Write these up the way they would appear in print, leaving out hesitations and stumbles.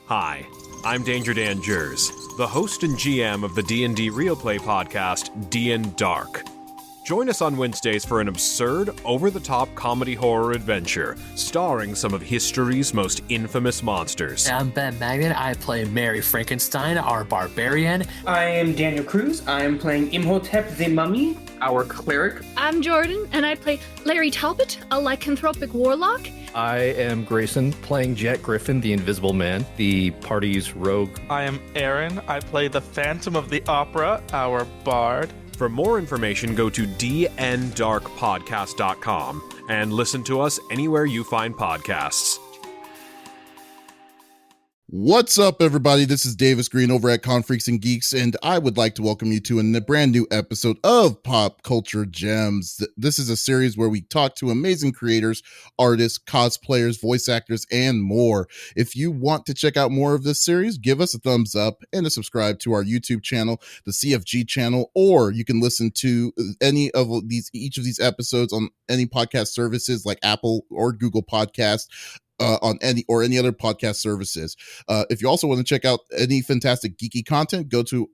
Hi, I'm Danger Dan Jers, the host and GM of the D&D Real Play podcast, D&D Dark. Join us on Wednesdays for an absurd, over-the-top comedy horror adventure, starring some of history's most infamous monsters. I'm Ben Magnet. I play Mary Frankenstein, our barbarian. I am Daniel Cruz. I am playing Imhotep the Mummy, our cleric. I'm Jordan, and I play Larry Talbot, a lycanthropic warlock. I am Grayson, playing Jet Griffin, the Invisible Man, the party's rogue. I am Aaron. I play the Phantom of the Opera, our bard. For more information, go to dndarkpodcast.com and listen to us anywhere you find podcasts. What's up, everybody? This is Davis Green over at Con Freaks and Geeks, and I would like to welcome you to a brand new episode of Pop Culture Gems. This is a series where we talk to amazing creators, artists, cosplayers, voice actors, and more. If you want to check out more of this series, give us a thumbs up and a subscribe to our YouTube channel, the CFG channel, or you can listen to each of these episodes on any podcast services like Apple or Google Podcasts. On any other podcast services. If you also want to check out any fantastic geeky content, go to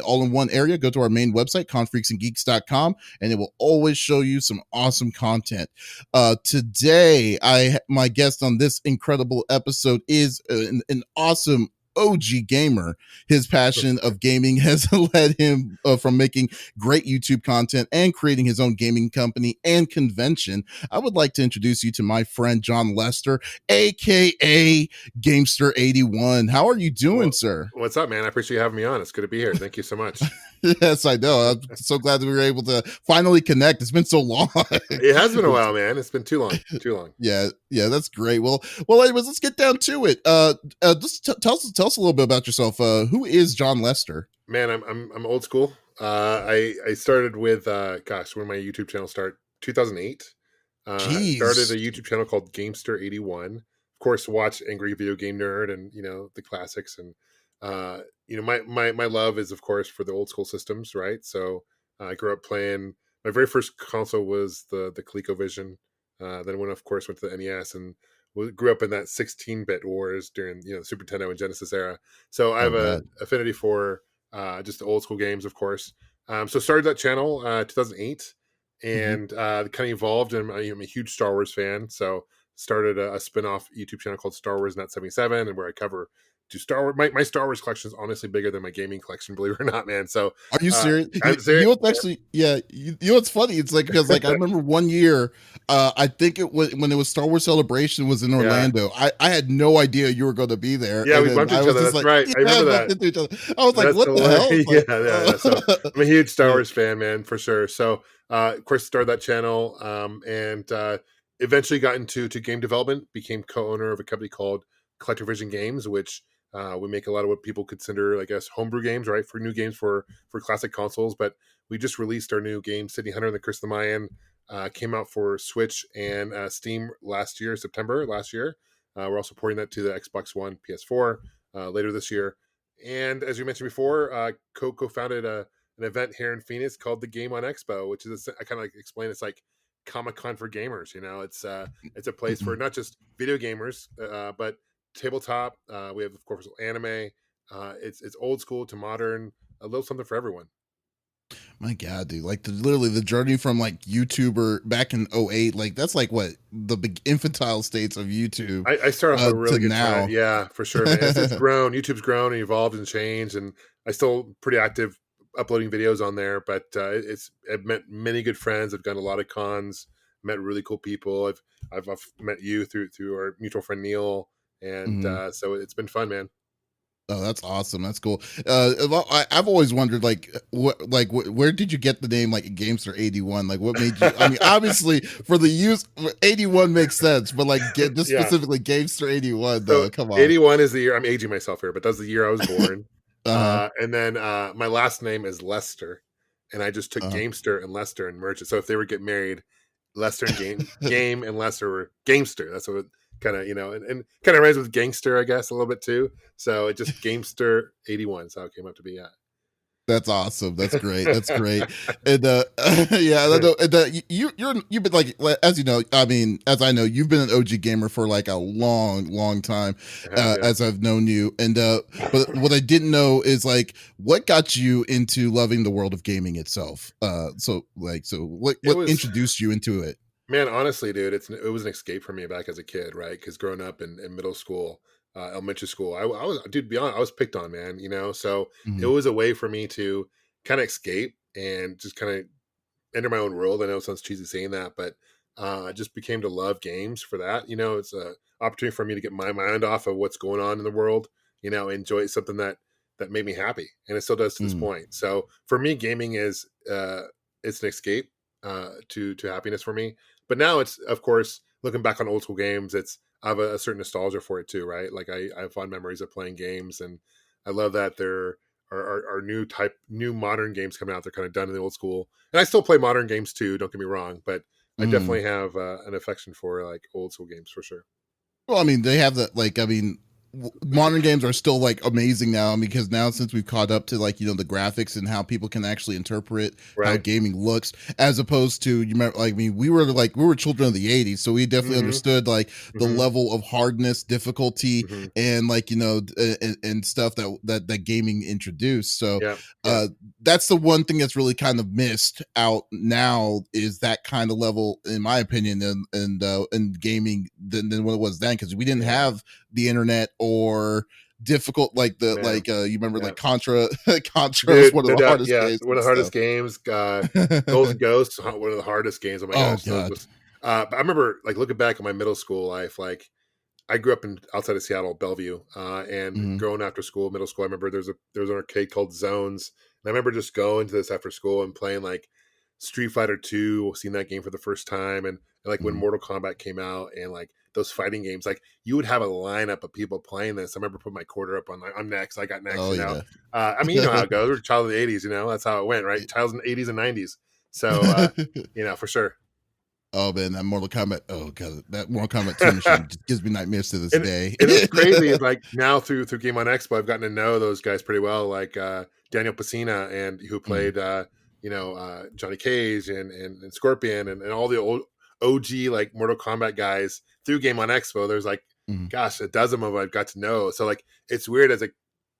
all in one area, go to our main website, confreaksandgeeks.com, and it will always show you some awesome content. Today, my guest on this incredible episode is an awesome OG gamer. His passion of gaming has led him from making great YouTube content and creating his own gaming company and convention. I would like to introduce you to my friend John Lester, aka Gamester81. How are you doing, sir? What's up, man? I appreciate you having me on. It's good to be here. Thank you so much. Yes, I know. I'm so glad that we were able to finally connect. It's been so long. It has been a while, man. It's been too long. Yeah, that's great. Well, anyways, let's get down to it. Just tell us a little bit about yourself. Who is John Lester? Man, I'm old school. I started with when my YouTube channel start? 2008. Jeez. Started a YouTube channel called Gamester81. Of course, watch Angry Video Game Nerd and the classics. And my love is, of course, for the old school systems, right? So I grew up playing. My very first console was the ColecoVision. Then went to the NES and grew up in that 16-bit wars during Super Nintendo and Genesis era. So I have a affinity for just the old school games, of course. So started that channel 2008 and kind of evolved. And I'm a huge Star Wars fan, so started a spin-off YouTube channel called Star Wars Net 77, and where I cover Star Wars. My Star Wars collection is honestly bigger than my gaming collection, believe it or not, man. So are you serious? I'm serious. You know what's actually, you know what's funny? It's like, because I remember one year, I think it was when it was Star Wars Celebration was in Orlando. Yeah. I had no idea you were going to be there. Yeah, we bumped each other. That's right. I remember that. I was like, what the hell? Yeah. So I'm a huge Star Wars fan, man, for sure. So of course, started that channel and eventually got into game development. Became co-owner of a company called Collector Vision Games, which we make a lot of what people consider, I guess, homebrew games, right? For new games for classic consoles. But we just released our new game, City Hunter and the Curse of the Mayan. Came out for Switch and Steam September last year. We're also porting that to the Xbox One, PS4 later this year. And as you mentioned before, co-founded an event here in Phoenix called the Game-On Expo, which is, I kind of explain, it's like Comic-Con for gamers. It's a place for not just video gamers, but tabletop. We have, of course, anime. It's old school to modern, a little something for everyone. My God, dude, like literally the journey from like YouTuber back in 2008, like that's like what the big infantile states of YouTube. I started off a really good now. time. Yeah, for sure, man. It's grown. YouTube's grown and evolved and changed, and I still pretty active uploading videos on there, but I've met many good friends. I've gone to a lot of cons, met really cool people. I've met you through our mutual friend Neil. And so it's been fun, man. Oh, that's awesome. That's cool. I've always wondered, where did you get the name, like, Gamester81? Like, what made you? I mean, obviously, for the use, 81 makes sense, but specifically Gamester81, though. So come on. 81 is the year. I'm aging myself here, but that's the year I was born. And then my last name is Lester, and I just took Gamester and Lester and merged it. So if they were get married, Lester and Game and Lester were Gamester. That's what kind of, and kind of rhymes with gangster, I guess, a little bit too. So it just Gamester81 is how it came up to be. Yeah. That's awesome. That's great. That's great. And yeah, I know, and, you've been like, as you know, I mean, as I know, you've been an OG gamer for like a long time, Yeah. as I've known you. And but what I didn't know is like what got you into loving the world of gaming itself. So what introduced you into it? Man, honestly, dude, it was an escape for me back as a kid, right? Because growing up in middle school, elementary school, I was, dude, to be honest, I was picked on, man. So it Mhm. was a way for me to kind of escape and just kind of enter my own world. I know it sounds cheesy saying that, but I just became to love games for that. It's a opportunity for me to get my mind off of what's going on in the world. Enjoy something that made me happy, and it still does to this Mm. point. So for me, gaming is it's an escape to happiness for me. But now it's, of course, looking back on old school games, I have a certain nostalgia for it too, right? Like I have fond memories of playing games, and I love that there are new modern games coming out. They're kind of done in the old school, and I still play modern games too. Don't get me wrong, but I Mm. definitely have an affection for like old school games for sure. Well, I mean, they have that. Like, I mean, modern games are still like amazing now because now since we've caught up to like the graphics and how people can actually interpret how Right. gaming looks, as opposed to you remember, like, I mean, we were children of the '80s, so we definitely hmm understood like the hmm level of hardness, difficulty, hmm and like and stuff that gaming introduced. So Yeah. Yeah. uh that's the one thing that's really kind of missed out now is that kind of level, in my opinion, in gaming than what it was then, because we didn't Yeah. have the internet or difficult like Man. you remember Yeah. like Contra. Contra was Dude, one of no the doubt. hardest Yeah, games one and of the hardest stuff. games. Golden Ghost, one of the hardest games. Oh my Oh gosh, those god. was. But I remember like looking back at my middle school life. Like I grew up in outside of Seattle, Bellevue, and Mhm. going after school, middle school. I remember there was an arcade called Zones, and I remember just going to this after school and playing like Street Fighter 2, seeing that game for the first time, and like when Mhm. Mortal Kombat came out, and like those fighting games, like you would have a lineup of people playing this. I remember putting my quarter up on like I'm next, I got next, Oh yeah. I mean, you know how it goes. We're a child of the '80s, that's how it went, right? Child of the '80s and '90s. So, for sure. Oh man, that Mortal Kombat. Oh god, that Mortal Kombat 2 machine just gives me nightmares to this and day. and what's crazy is like now through Game on Expo, I've gotten to know those guys pretty well, like Daniel Pacina, and who Mhm. played Johnny Cage and Scorpion, and all the old OG like Mortal Kombat guys through Game on Expo. There's like, Mhm. gosh, a dozen of them I've got to know. So like it's weird as a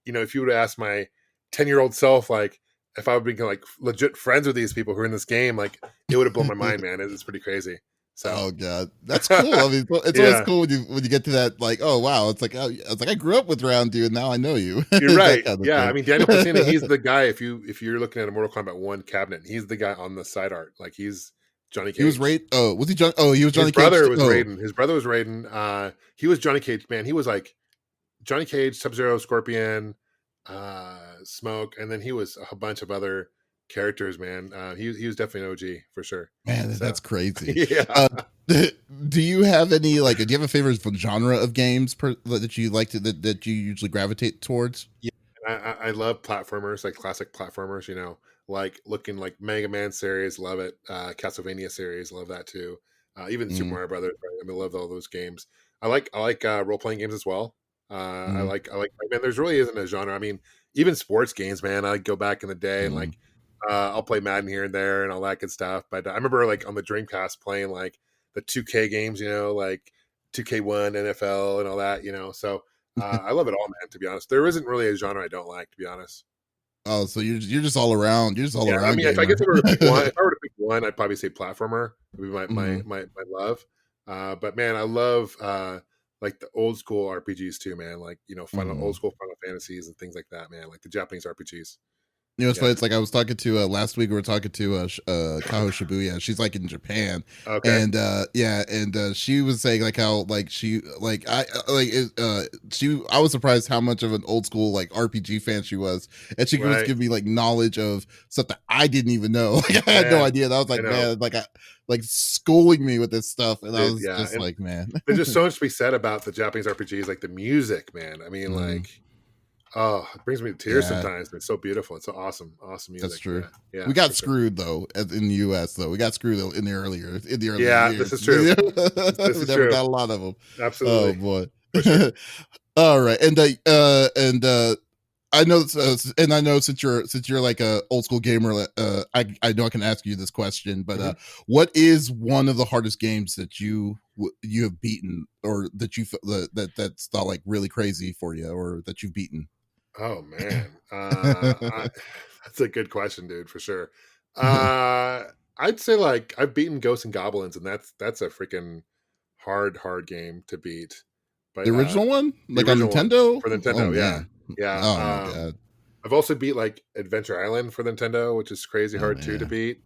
if you would ask my 10-year-old self, like if I would be like legit friends with these people who are in this game, like it would have blown my mind, man. It's pretty crazy. So Oh god, that's cool. I mean, it's always yeah. cool when you get to that. Like, oh wow, it's like, oh, it's like I grew up with around you, and now I know you. You're That right. kind of Yeah, I thing. mean Daniel Pacini, he's the guy. If you're looking at a Mortal Kombat 1 cabinet, he's the guy on the side art. Like he's Johnny He was Cage. Raid. Oh, was he John? Oh, he was His Johnny Cage. brother was Oh, Raiden. His brother was Raiden. He was Johnny Cage. Man, he was like Johnny Cage, Sub-Zero, Scorpion, Smoke, and then he was a bunch of other characters. Man, he was definitely an OG for sure. man, So that's crazy. yeah. Do you have any like? Do you have a favorite genre of games that you like that you usually gravitate towards? Yeah, I love platformers, like classic platformers. Like looking like Mega Man series, love it. Castlevania series, love that too. Even Super Mm, Mario Brothers, right? I mean, love all those games. I like role playing games as well. mm, Man. There's really isn't a genre. I mean, even sports games, man. I go back in the day and mm. like I'll play Madden here and there and all that good stuff. But I remember like on the Dreamcast playing like the 2K games, like 2K1, NFL, and all that. So I love it all, man. To be honest, there isn't really a genre I don't like. To be honest. Oh, so you're just all around. You're just all Yeah, I around mean, if I gamer. guess if I were to pick one, I'd probably say platformer would be my my Mhm, my, my love. But man, I love like the old school RPGs too, man. Like old mhm. school Final Fantasies and things like that, man. Like the Japanese RPGs. It's Yeah. funny. It's like I was talking to last week. We were talking to Kaho Shibuya. She's like in Japan, Okay. and yeah, and she was saying like how like she like I like she. I was surprised how much of an old school like RPG fan she was, and she was Right. giving me like knowledge of stuff that I didn't even know. Like I had no Man, idea. And I was I like, know. man, like schooling me with this stuff, and I Dude, was yeah, just and like, man. there's just so much to be said about the Japanese RPGs, like the music, man. I mean, Mhm. like, oh, it brings me to tears Yeah, sometimes. It's so beautiful. It's so awesome, awesome that's music. true. Yeah, yeah, We got for sure. screwed though in the U.S. though. We got screwed in the earlier Yeah, this years. is true. This We is never true. got a lot of them. Oh Absolutely, boy. for sure. All right, and I know, and I know since you're like a old school gamer, I know I can ask you this question, but what is one of the hardest games that you have beaten, or that you that's not like really crazy for you, or that you've beaten? Oh man, that's a good question, dude, for sure. I'd say like I've beaten Ghosts and Goblins, and that's a freaking hard game to beat. But The original one, the like on original one Nintendo. for Oh Nintendo, yeah, man. yeah. Oh my god. I've also beat like Adventure Island for Nintendo, which is crazy Oh, hard too to yeah. beat.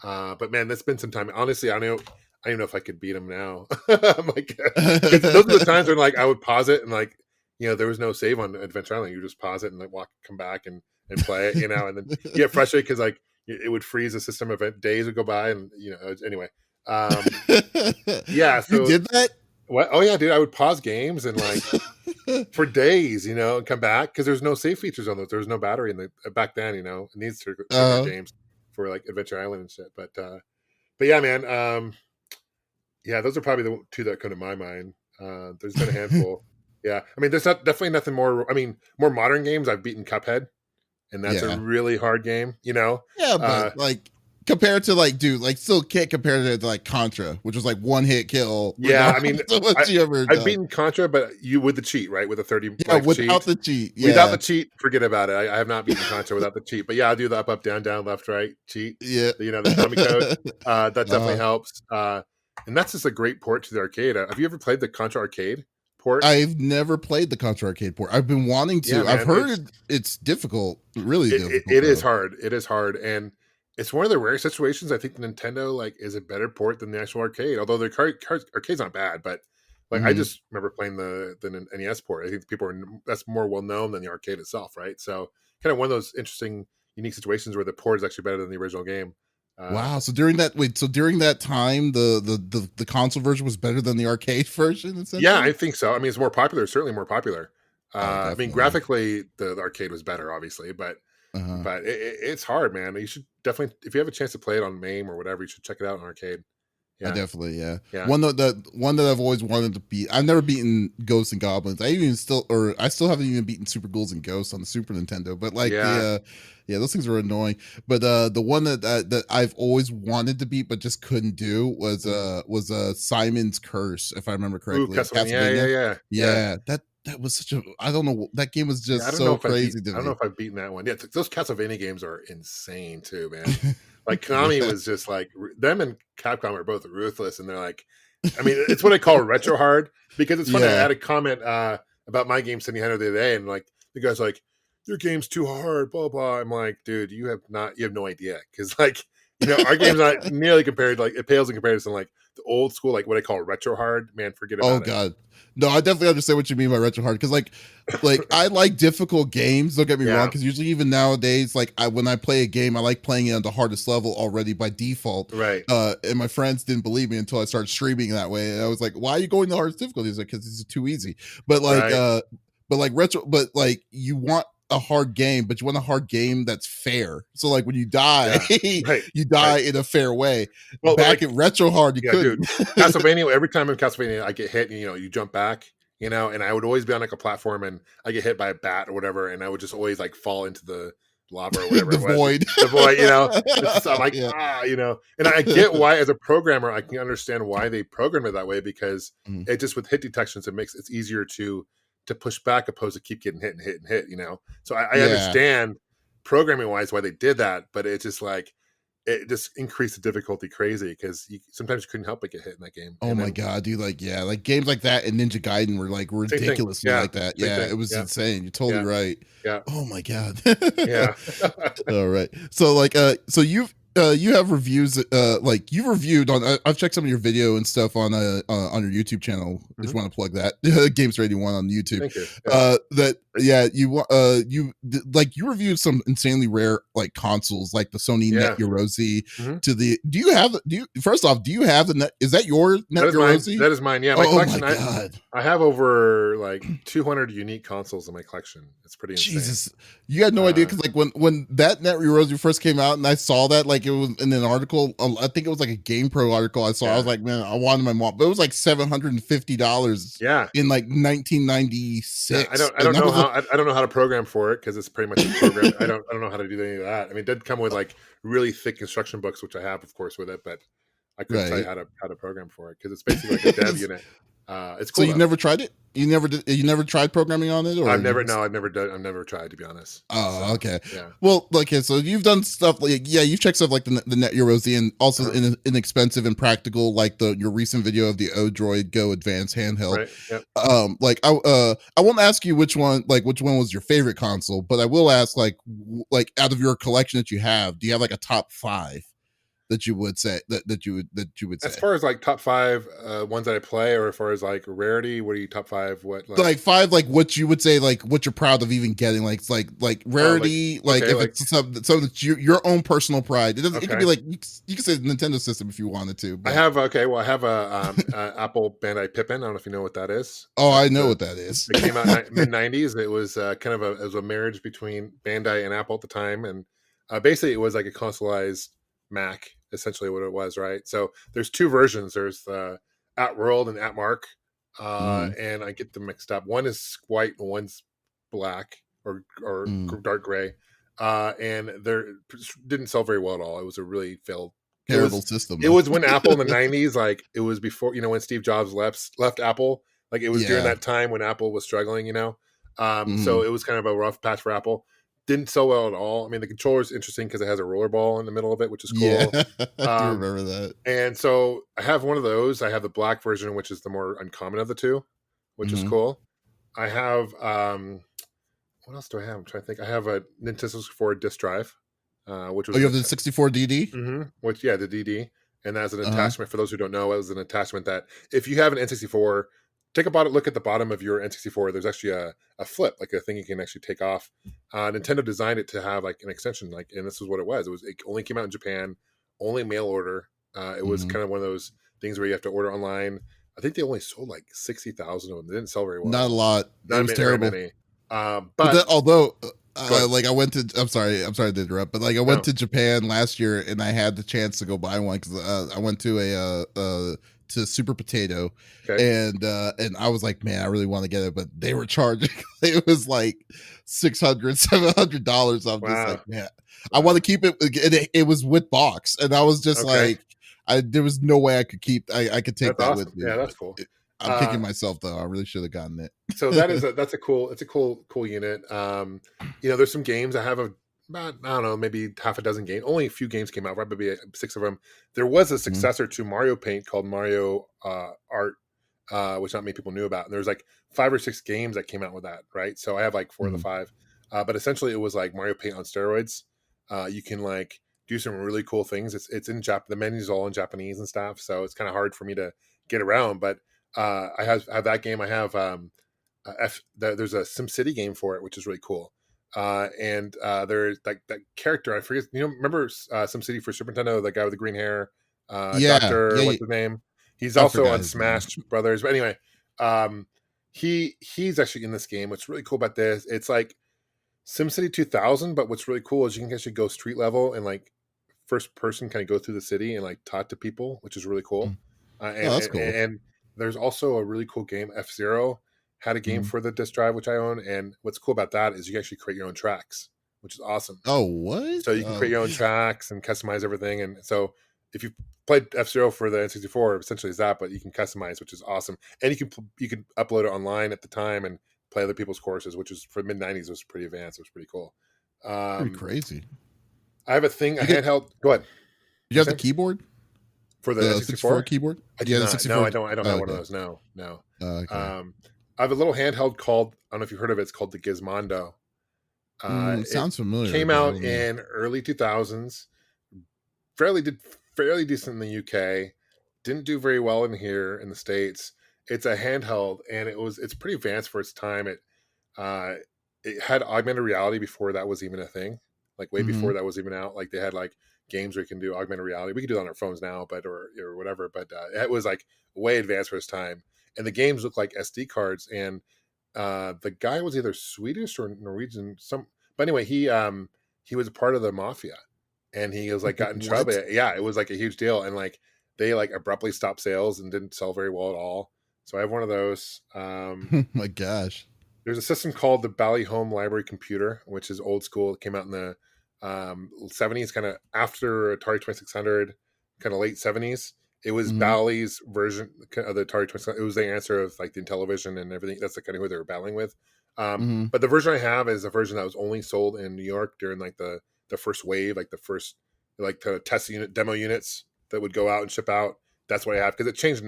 But man, that's been some time. Honestly, I don't even know if I could beat them now. I'm like, 'cause those are the times when like I would pause it and like, there was no save on Adventure Island. You just pause it and like come back and play it, and then you get frustrated because like it would freeze the system. Event days would go by, and anyway. Yeah. You So did that? what? Oh yeah, dude. I would pause games and like for days, and come back because there's no save features on those. There's no battery in the back then. It needs to games for like Adventure Island and shit. But yeah, man. Yeah, those are probably the two that come to my mind. There's been a handful. Yeah, I mean, there's definitely nothing more. I mean, more modern games. I've beaten Cuphead, and that's a really hard game. Yeah, but like compared to like, dude, like still can't compare it to like Contra, which was like one hit kill. Yeah, I mean, I've beaten Contra, but you with the cheat, right? With a 30 without cheat. the cheat. Yeah. Without the cheat, forget about it. I have not beaten Contra without the cheat. But yeah, I'll do the up, down, left, right cheat. Yeah, the dummy code. That definitely helps. And that's just a great port to the arcade. Have you ever played the Contra arcade port? I've never played the Contra arcade port. I've been wanting to. Yeah, man, I've heard it's difficult, really difficult. It is hard. It is hard, and it's one of the rare situations. I think the Nintendo like is a better port than the actual arcade. Although the arcade's not bad, but like I just remember playing the NES port. I think that's more well known than the arcade itself, right? So kind of one of those interesting, unique situations where the port is actually better than the original game. Wow! So during that time, the console version was better than the arcade version. Yeah, I think so. I mean, it's more popular. Certainly more popular. I mean, definitely. graphically, the arcade was better, obviously, but it's hard, man. You should definitely, if you have a chance to play it on MAME or whatever, you should check it out on arcade. Yeah. I definitely, yeah. One that I've always wanted to beat. I've never beaten Ghosts and Goblins. I still haven't even beaten Super Ghouls and Ghosts on the Super Nintendo. But like those things are annoying. But the one that I've always wanted to beat but just couldn't do was Simon's Curse, if I remember correctly. Ooh, Castlevania. Yeah. That was such a, I don't know, that game was just so crazy. I don't know if I've beaten that one. Yeah, those Castlevania games are insane too, man. Like Konami was just like, them and Capcom are both ruthless, and they're like, I mean, it's what I call retro hard, because it's funny. I had a comment about my game City Hunter the other day, and like the guy's like, your game's too hard, blah blah. I'm like, dude, you have no idea, because like, our game's not nearly compared, like it pales in comparison, like the old school, like what I call retro hard. Man, forget about it. Oh god. No, I definitely understand what you mean by retro hard, because like I like difficult games. Don't get me wrong, because usually even nowadays, like when I play a game, I like playing it on the hardest level already by default. Right. And my friends didn't believe me until I started streaming that way, and I was like, "Why are you going the hardest difficulty?" He's like, "Because it's too easy." But like, you want a hard game, but you want a hard game that's fair. So like when you die, you die in a fair way. Well, back at retro hard, you couldn't. Castlevania, every time in Castlevania I get hit, you jump back, and I would always be on like a platform and I get hit by a bat or whatever, and I would just always like fall into the lava or whatever. The void. I'm like, and I get why, as a programmer, I can understand why they program it that way, because it just, with hit detections, it's easier to push back opposed to keep getting hit and hit and hit, So I understand programming wise why they did that, but it's just like, it just increased the difficulty crazy, because sometimes you couldn't help but get hit in that game. Oh my god, dude! Like games like that and Ninja Gaiden were like ridiculously like that. Yeah, it was insane. You're totally right. Yeah. Oh my god. Yeah. All right. So like, so you have reviews, like you've reviewed on, I've checked some of your video and stuff on your YouTube channel. Just want to plug that Gamester81 on YouTube. Thank you. You reviewed some insanely rare like consoles, like the Sony Net Eurosi first off, do you have the Net? Is that your Net Eurosi? That is mine. Yeah. My collection. My God. I have over like 200 unique consoles in my collection. It's pretty insane. Jesus. You had no idea, because like when that Net Eurosi first came out and I saw that, like like it was in an article. I think it was like a GamePro article I saw. I was like, man, I wanted my mom, but it was like $750. Yeah. In like Yeah, 1996. I don't know how I don't know how to program for it because it's pretty much a program. I don't know how to do any of that. I mean, it did come with like really thick instruction books, which I have, of course, with it, but I couldn't tell you Right. how to program for it because it's basically like a dev unit. It's cool. So you never tried it? You never tried programming on it, or I've never tried, to be honest. Oh, So, okay. yeah. Well, okay, so you've done stuff like you've checked stuff like the Net Eurozy and also inexpensive and practical, like your recent video of the Odroid Go Advanced handheld. Right. Yep. Like I won't ask you which one was your favorite console, but I will ask like out of your collection that you have, do you have like a top 5 that you would say that you would say? As far as like top 5 ones that I play, or as far as like rarity, what are you top 5? What like 5, like what you would say, like what you're proud of even getting, like rarity, it's something that's your own personal pride. It doesn't. It could be like you could say Nintendo system if you wanted to. But. I have a Apple Bandai Pippin. I don't know if you know what that is. Oh, I know what that is. It came out mid '90s. It was kind of a marriage between Bandai and Apple at the time, and basically it was like a consoleized Mac, essentially what it was, right? So there's 2 versions. There's the At World and At Mark, and I get them mixed up. One is white and one's black or dark gray, and they didn't sell very well at all. It was a really terrible system. It was when Apple in the '90s, like it was before, when Steve Jobs left Apple. Like it was during that time when Apple was struggling, So it was kind of a rough patch for Apple. Didn't sell well at all. I mean, the controller is interesting because it has a rollerball in the middle of it, which is cool. Yeah, I do remember that. And so I have one of those. I have the black version, which is the more uncommon of the 2, which is cool. I have what else do I have? I'm trying to think. I have a Nintendo 64 disk drive, which was you have the 64 DD? Which the DD, and that's an attachment. For those who don't know, it was an attachment that if you have an N64. Take a look at the bottom of your N64. There's actually a flip, like a thing you can actually take off. Nintendo designed it to have like an extension, and this is what it was. It only came out in Japan, only mail order. It was kind of one of those things where you have to order online. I think they only sold like 60,000 of them. They didn't sell very well. Not a lot. It was terrible. Many. Although like I went to, I'm sorry to interrupt, but like I went to Japan last year and I had the chance to go buy one because I went to to Super Potato, and I was like, man, I really want to get it, but they were charging. It was like $600-$700. I'm just like, man, I want to keep it. It was with box, and I was just like, there was no way I could keep. I could take that with me. Yeah, that's cool. I'm kicking myself though. I really should have gotten it. So that's a cool unit. There's some games I have about, I don't know, maybe half a dozen games. Only a few games came out, right? Maybe 6 of them. There was a successor to Mario Paint called Mario Art, which not many people knew about. And there's like 5 or 6 games that came out with that, right? So I have like 4 of the 5. But essentially, it was like Mario Paint on steroids. You can like do some really cool things. It's in the menu's all in Japanese and stuff, so it's kind of hard for me to get around. But I have that game. I have there's a SimCity game for it, which is really cool. And there's like that character, I forget, remember SimCity for Super Nintendo, the guy with the green hair, Doctor, what's his name? He's also on Smash Brothers. But anyway, he's actually in this game. What's really cool about this, it's like SimCity 2000, but what's really cool is you can actually go street level and like first person kind of go through the city and like talk to people, which is really cool. That's cool. And there's also a really cool game, F-Zero had a game for the disk drive, which I own. And what's cool about that is you can actually create your own tracks, which is awesome. Oh, what? So you can create your own tracks and customize everything. And so if you played F-Zero for the N64, essentially is that, but you can customize, which is awesome. And you can upload it online at the time and play other people's courses, which is for mid-90s was pretty advanced. It was pretty cool. Pretty crazy. I have a handheld. Go ahead. You have the keyboard? For the 64 keyboard? The 64? No, I don't have one of those. No. Okay. I have a little handheld called, I don't know if you've heard of it, it's called the Gizmondo. Sounds familiar. Came out in early 2000s. Fairly decent in the UK. Didn't do very well in here in the States. It's a handheld, and it's pretty advanced for its time. It had augmented reality before that was even a thing, like way before that was even out. Like they had like games where you can do augmented reality. We can do it on our phones now, but or whatever. But it was like way advanced for its time, and the games look like SD cards. And the guy was either Swedish or Norwegian. But anyway, he was a part of the mafia, and he was like got in trouble. Yeah, it was like a huge deal, and like they like abruptly stopped sales and didn't sell very well at all. So I have one of those. Oh my gosh. There's a system called the Bally Home Library Computer, which is old school. It came out in the 70s, kind of after Atari 2600, kind of late 70s. It was Bally's version of the Atari 2600. It was the answer of like the Intellivision and everything. That's the kind of who they were battling with. But the version I have is a version that was only sold in New York during like the first wave, like the first like the test unit demo units that would go out and ship out. That's what I have because it changed.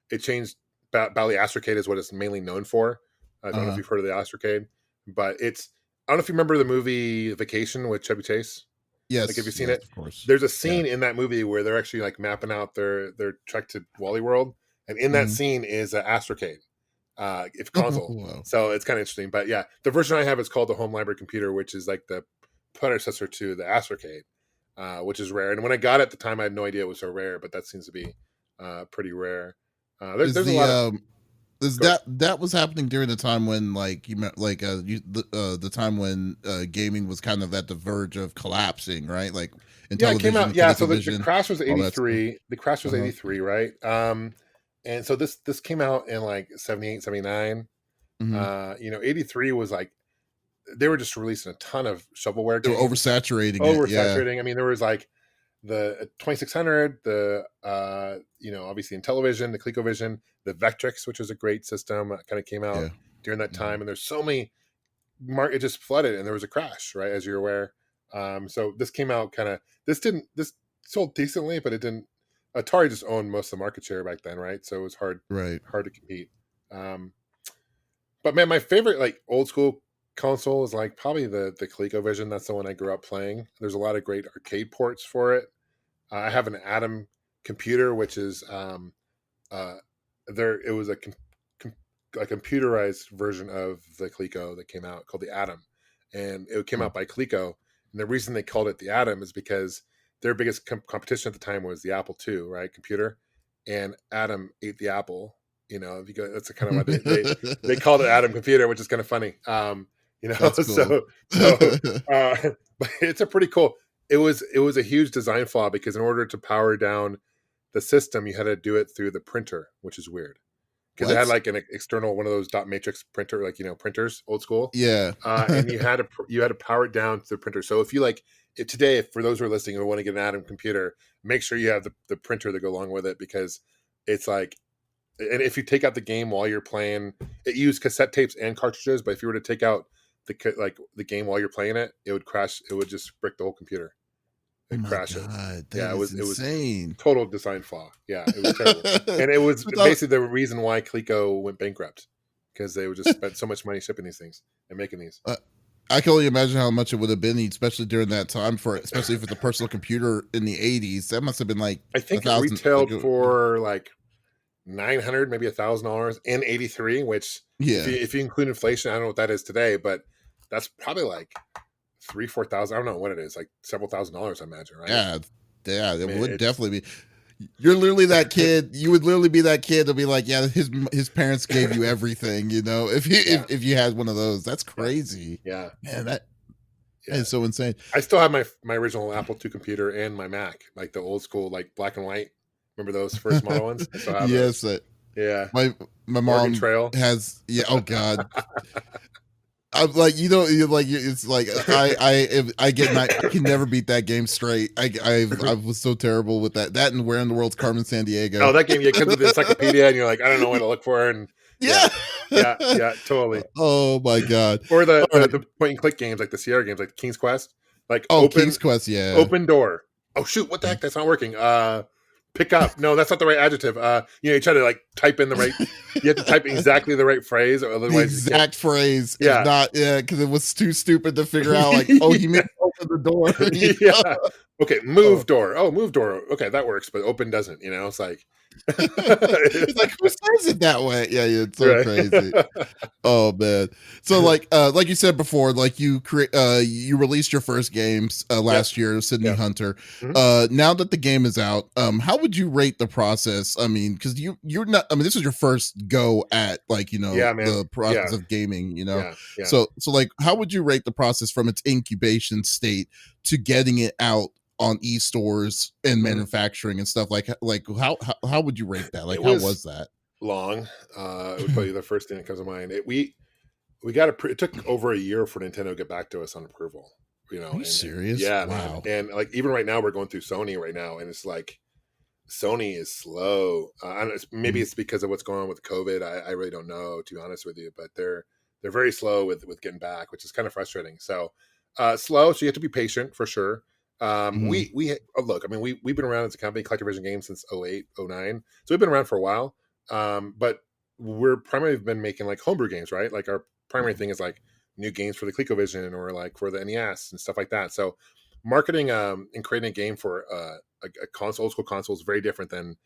It changed. Bally Astrocade is what it's mainly known for. I don't know if you've heard of the Astrocade, but it's. I don't know if you remember the movie Vacation with Chevy Chase. Yes. Like, have you seen it? Of course. There's a scene in that movie where they're actually like mapping out their trek to Wally World, and in that scene is an Astrocade, if console. Wow. So it's kind of interesting. But yeah, the version I have is called the Home Library Computer, which is like the predecessor to the Astrocade, which is rare. And when I got it at the time, I had no idea it was so rare, but that seems to be pretty rare. There's a lot of. That was happening during the time when like the time when gaming was kind of at the verge of collapsing, right? Like it came out. Yeah, so the crash was 83. The crash was 83, right? And so this came out in like 78, 79. 83 was like they were just releasing a ton of shovelware. They were oversaturating. Oversaturating. I mean, there was like the 2600, the obviously Intellivision, the ColecoVision, the Vectrix, which was a great system, kind of came out during that time. And there's so many it just flooded, and there was a crash, right, as you're aware. So this came out this sold decently, but it didn't. Atari just owned most of the market share back then, right? So it was hard to compete. But man, my favorite like old school console is like probably the ColecoVision. That's the one I grew up playing. There's a lot of great arcade ports for it. I have an Atom computer, which is it was a computerized version of the Coleco that came out called the Atom, and it came out by Coleco. And the reason they called it the Atom is because their biggest competition at the time was the Apple II, right, computer, and Atom ate the Apple. If you go, that's kind of why they called it Atom computer, which is kind of funny. That's cool. But it's a pretty cool. It was a huge design flaw because in order to power down the system, you had to do it through the printer, which is weird because it had like an external one of those dot matrix printer, like printers, old school. Yeah, and you had to power it down to the printer. So if you today, for those who are listening who want to get an Atom computer, make sure you have the printer to go along with it because it's like. And if you take out the game while you're playing, it used cassette tapes and cartridges. But if you were to take out the game while you're playing it, it would crash. It would just brick the whole computer. It'd crash it. Yeah, it was insane. Total design flaw. Yeah, it was terrible. And it was basically the reason why Coleco went bankrupt because they would just spend so much money shipping these things and making these. I can only imagine how much it would have been, especially during that time, especially if it's a personal computer in the 80s. That must have been like I think it retailed for like $900, maybe $1,000 in 83, which if you include inflation, I don't know what that is today, but that's probably like $3,000-$4,000. I don't know what it is, like several $1,000s, I imagine, right? Yeah, it would definitely be. You're literally that kid. You would literally be that kid to be like, yeah, his parents gave you everything, if you had one of those. That's crazy. Yeah, man, that is so insane. I still have my original Apple II computer and my Mac, like the old school, like black and white. Remember those first model ones? I still have those. Yeah. My mom Trail has. Yeah. Oh God. I'm like, it's like I can never beat that game straight. I was so terrible with that. That and Where in the World's Carmen Sandiego. Oh, that game, you come to the encyclopedia and you're like, I don't know what to look for, and yeah, totally. Oh my God. Or the point and click games, like the Sierra games, like King's Quest, like King's Quest, yeah. Open door. Oh shoot, what the heck? That's not working. Pick up. No, that's not the right adjective. You try to like type in the right. You have to type exactly the right phrase, or otherwise the exact phrase. Yeah, not because it was too stupid to figure out. Like, he meant open the door. Yeah. Okay, move door. Oh, move door. Okay, that works, but open doesn't. It's like It's like, who says it that way? Yeah, it's so Right. crazy. Oh man. So like you said before, like you you released your first games last year, Sydney Yep. Hunter. Mhm. Now that the game is out, how would you rate the process? I mean, because you're not, I mean, this was your first go at, like, Yeah, man. the process Yeah. of gaming, Yeah. So like, how would you rate the process from its incubation state to getting it out on e-stores and Mhm. manufacturing and stuff? Like how would you rate that? Like, It how was was that? long. It was probably the first thing that comes to mind. We got it took over a year for Nintendo to get back to us on approval. Are you And serious? yeah, man. Wow. And like even right now, we're going through Sony right now, and it's like Sony is slow. I don't know, maybe it's because of what's going on with COVID. I really don't know, to be honest with you, but they're very slow with getting back, which is kind of frustrating. So slow. So you have to be patient for sure. Mhm. Look. I mean, we've been around as a company, Collective Vision Games, since 08, 09. So we've been around for a while. But we're primarily been making like homebrew games, right? Like our primary thing is like new games for the ColecoVision or like for the NES and stuff like that. So marketing and creating a game for a console, old school console, is very different than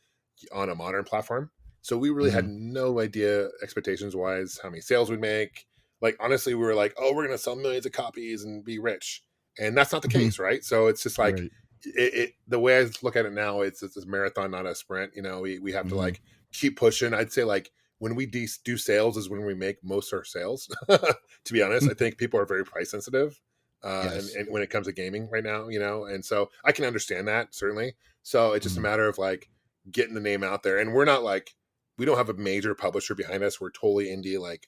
on a modern platform. So we really had Mhm. no idea expectations wise how many sales we'd make. Like honestly, we were like, oh, we're gonna sell millions of copies and be rich, and that's not the Mhm. case, right? So it's just like Right. the way I look at it now, it's a marathon, not a sprint. We have to Mhm. like keep pushing. I'd say like when we do sales is when we make most of our sales. To be honest, I think people are very price sensitive, Yes. and when it comes to gaming right now, and so I can understand that certainly. So it's just a Mhm. matter of like getting the name out there, and we're not like we don't have a major publisher behind us. We're totally indie. Like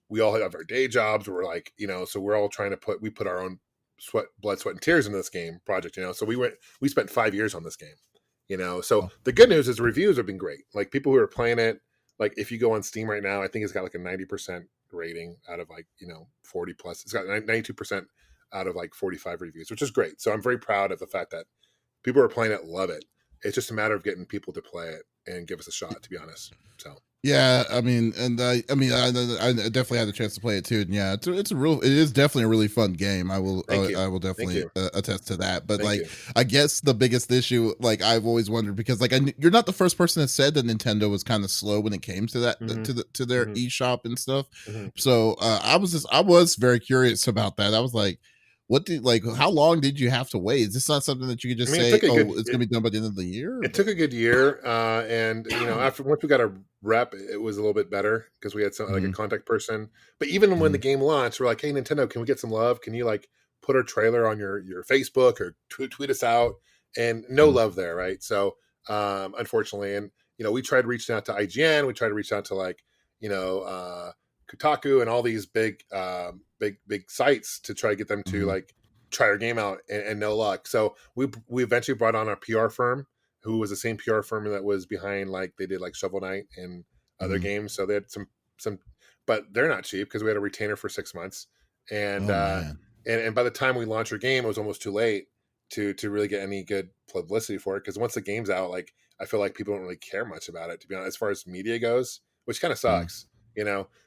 we all have our day jobs. We're like so we're all trying to put our own blood, sweat, and tears into this game project. So we spent 5 years on this game. So Oh. the good news is the reviews have been great. Like people who are playing it, like if you go on Steam right now, I think it's got like a 90% rating out of like 40 plus. It's got 92% out of like 45 reviews, which is great. So I'm very proud of the fact that people who are playing it love it. It's just a matter of getting people to play it and give us a shot, to be honest. So Yeah, I mean, and I definitely had the chance to play it too, and yeah, it is definitely a really fun game. thank you, I will thank definitely you, attest to that. But thank like, you. I guess the biggest issue, like I've always wondered, because like you're not the first person that said that Nintendo was kind of slow when it came to that Hmm. to their Hmm. eShop and stuff. Hmm. So I was very curious about that. I was like, how long did you have to wait? Is this not something that you could I just mean, it say, took a oh, good. it's gonna be done by the end of the year? It took a good year, and after once we got a rep, it was a little bit better because we had some like a Mhm. contact person. But even when the Mhm. game launched, we're like, "Hey, Nintendo, can we get some love? Can you like put our trailer on your Facebook or tweet us out?" And no Mhm. love there, right? So unfortunately, and we tried reaching out to IGN, we tried to reach out to like you know Kotaku and all these big sites to try to get them to Mhm. like try our game out, and no luck. So we eventually brought on our PR firm, who was the same PR firm that was behind like they did like Shovel Knight and other Mhm. games. So they had some, but they're not cheap because we had a retainer for 6 months, and Oh uh, man. and by the time we launched our game, it was almost too late to really get any good publicity for it. Because once the game's out, like I feel like people don't really care much about it, to be honest, as far as media goes, which kind of Mhm. sucks.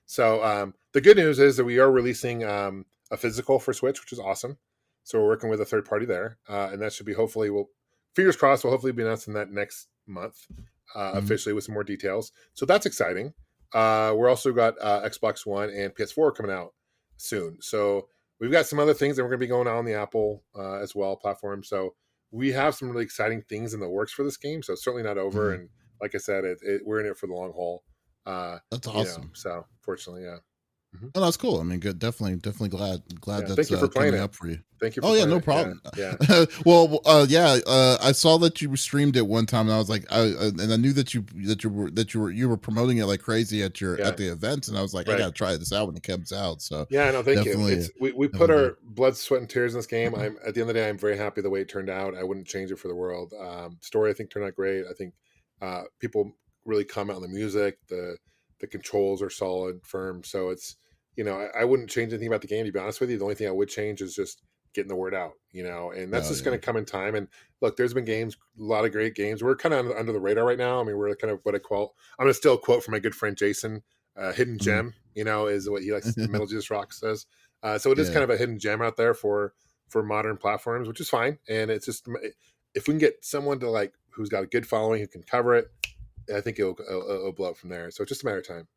So the good news is that we are releasing a physical for Switch, which is awesome. So we're working with a third party there, and that should be hopefully fingers crossed, we'll hopefully be announcing that next month Mhm. officially with some more details. So that's exciting. We're also got Xbox One and PS4 coming out soon. So we've got some other things that we're going to be going on the Apple as well platform. So we have some really exciting things in the works for this game. So it's certainly not over. Mhm. And like I said, we're in it for the long haul. That's awesome. So fortunately, yeah. Hmm. Oh, that's cool. I mean, good. Definitely glad Yeah. Thank that's you for playing coming it. up for you. Thank you for Oh yeah, playing no it. Yeah. problem. Yeah. Well, yeah, I saw that you streamed it one time, and I was like, and I knew that you were promoting it like crazy at Yeah. the events, and I was like, I Right. gotta try this out when it comes out. So Yeah, no, thank you. definitely, It's we put definitely. our blood, sweat, and tears in this game. I'm at the end of the day, I'm very happy the way it turned out. I wouldn't change it for the world. Story, I think, turned out great. I think people really comment on the music. The controls are solid, firm. So it's I wouldn't change anything about the game. To be honest with you, the only thing I would change is just getting the word out. And that's Oh just yeah. going to come in time. And look, there's been games, a lot of great games. We're kind of under the radar right now. I mean, we're kind of what I call. I'm going to steal a quote from my good friend Jason. Hidden Mhm. gem, is what he likes. Metal Jesus Rock says. So it is Yeah. kind of a hidden gem out there for modern platforms, which is fine. And it's just if we can get someone to like who's got a good following who can cover it, I think it'll blow up from there. So it's just a matter of time.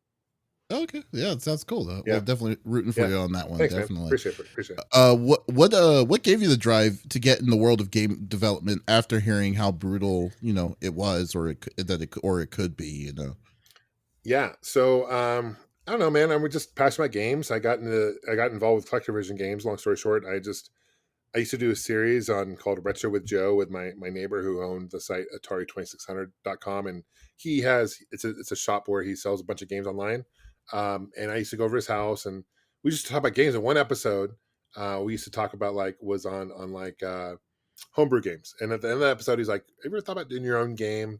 Okay, yeah, it sounds cool though. Yeah. Well, definitely rooting for you on that one. Thanks, Definitely man. Appreciate it. What gave you the drive to get in the world of game development after hearing how brutal it was, or it could be, Yeah. So I don't know, man. I'm just passionate about games. I got involved with CollectorVision games. Long story short, I used to do a series called Retro with Joe with my neighbor who owned the site Atari2600.com, and it's a shop where he sells a bunch of games online. And I used to go over his house, and we used to talk about games. In one episode, we used to talk about was on homebrew games. And at the end of the episode, he's like, "Have you ever thought about doing your own game?"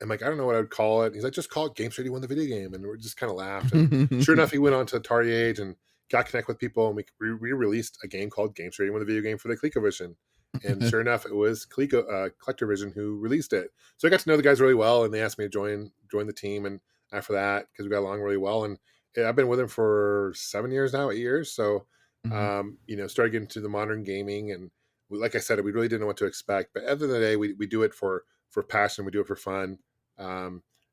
I'm like, "I don't know what I would call it." He's like, "Just call it Gamester81 the video game." And we just kind of laughed. And sure enough, he went on to Atari Age and got connect with people, and we released a game called Gamester81 the video game for the ColecoVision. And sure enough, it was CollectorVision who released it. So I got to know the guys really well, and they asked me to join the team. And after that, because we got along really well, and I've been with him for 7 years now, 8 years. So, started getting into the modern gaming, and like I said, we really didn't know what to expect. But at the end of the day, we do it for passion. We do it for fun.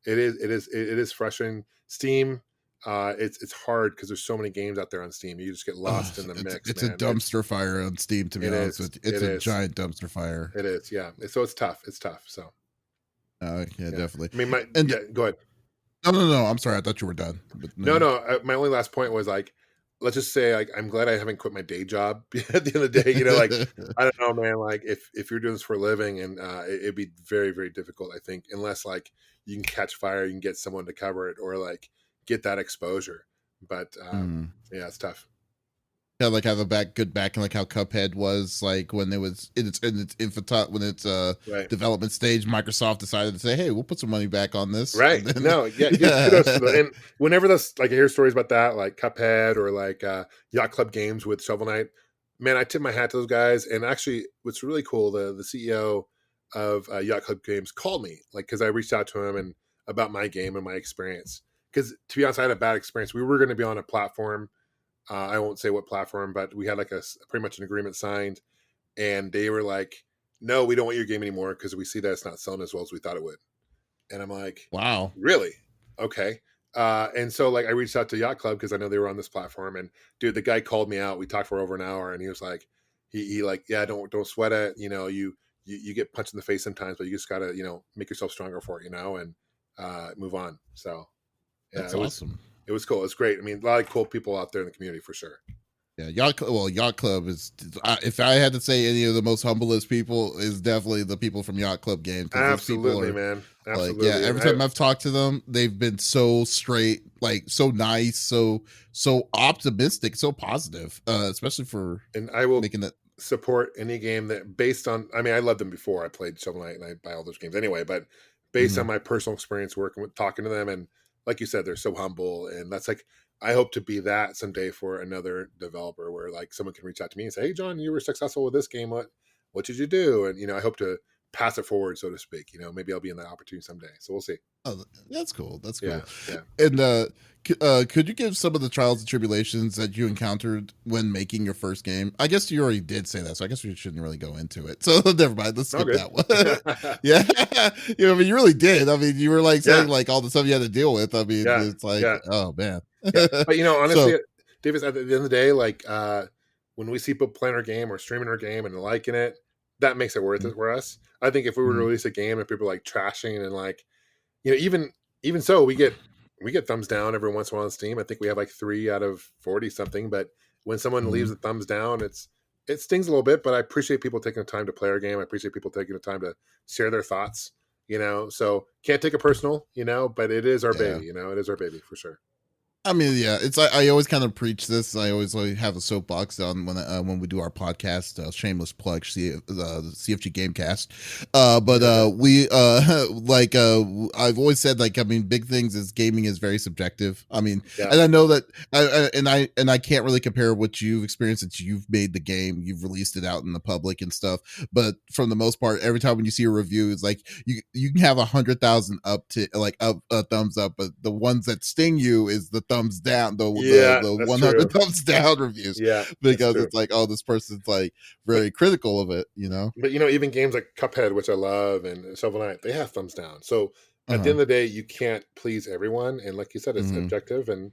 It is frustrating. Steam, it's hard because there's so many games out there on Steam. You just get lost in the mix. It's a dumpster fire on Steam, to be honest with you. It's a giant dumpster fire. It is, yeah. So it's tough. So. Yeah, definitely. I mean, go ahead. No. I'm sorry. I thought you were done. But no. My only last point was let's just say I'm glad I haven't quit my day job at the end of the day. I don't know, man. If you're doing this for a living, and it'd be very, very difficult, I think, unless you can catch fire, you can get someone to cover it, or get that exposure. But yeah, it's tough. Yeah, have a good back, and how Cuphead was when it was in its development stage. Microsoft decided to say, "Hey, we'll put some money back on this." Right? Then, Kudos to and whenever I hear stories about that, like Cuphead or Yacht Club games with Shovel Knight, man, I tip my hat to those guys. And actually, what's really cool, the CEO of Yacht Club Games called me, because I reached out to him and about my game and my experience. Because to be honest, I had a bad experience. We were going to be on a platform. I won't say what platform, but we had a pretty much an agreement signed, and they were like, "No, we don't want your game anymore because we see that it's not selling as well as we thought it would." And I'm like, "Wow, really? Okay." And so I reached out to Yacht Club because I know they were on this platform, and dude, the guy called me out. We talked for over an hour, and he was like, "Yeah, don't sweat it. You get punched in the face sometimes, but you just gotta make yourself stronger for it, and move on." So yeah, that's awesome. It was cool. It's great. I mean, a lot of cool people out there in the community for sure. Yeah, Yacht Club is. If I had to say any of the most humblest people, is definitely the people from Yacht Club games. Absolutely, man. Absolutely. Every time I've talked to them, they've been so straight, so nice, so optimistic, so positive. Especially for I will making that support any game that based on. I mean, I loved them before. I played Shovel Knight and I buy all those games anyway. But based on my personal experience working with talking to them, and like you said, they're so humble, and that's I hope to be that someday for another developer where someone can reach out to me and say, "Hey, John, you were successful with this game. What did you do?" And I hope to pass it forward, so to speak. Maybe I'll be in that opportunity someday. So we'll see. Oh, that's cool. That's cool. Yeah. And could you give some of the trials and tribulations that you encountered when making your first game? I guess you already did say that, so I guess we shouldn't really go into it. So never mind. Let's skip that one. Yeah, I mean, you really did. I mean, you were saying all the stuff you had to deal with. I mean, it's oh man. But honestly, Davis, at the end of the day, when we see people playing our game or streaming our game and liking it, that makes it worth it for us. I think if we were to release a game and people are trashing and even so, we get thumbs down every once in a while on Steam. I think we have 3 out of 40 something. But when someone leaves a thumbs down, it stings a little bit. But I appreciate people taking the time to play our game. I appreciate people taking the time to share their thoughts. So can't take it personal. But it is our baby. It is our baby for sure. I mean, yeah, it's I always kind of preach this. I always have a soapbox on when we do our podcast. Shameless plug, the CFG Gamecast. I've always said big things is gaming is very subjective. I mean, and I know that, I can't really compare what you've experienced since you've made the game, you've released it out in the public and stuff. But from the most part, every time when you see a review, it's you can have 100,000 up to thumbs up, but the ones that sting you is the thumbs down, the 100 thumbs down reviews, because it's this person's very critical of it, But even games like Cuphead, which I love, and Shovel Knight, they have thumbs down. So at the end of the day, you can't please everyone. And like you said, it's objective. And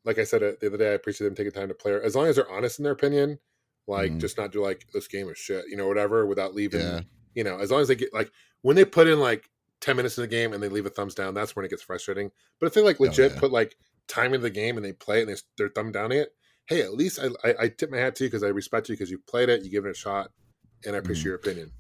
like I said the other day, I appreciate them taking time to play. As long as they're honest in their opinion, like just not do like this game is shit, whatever, without leaving, as long as they get like when they put in like 10 minutes in the game and they leave a thumbs down, that's when it gets frustrating. But if they like legit put like time into the game and they play it and they're thumb down it, hey, at least I tip my hat to you because I respect you because you played it, you give it a shot, and I appreciate your opinion.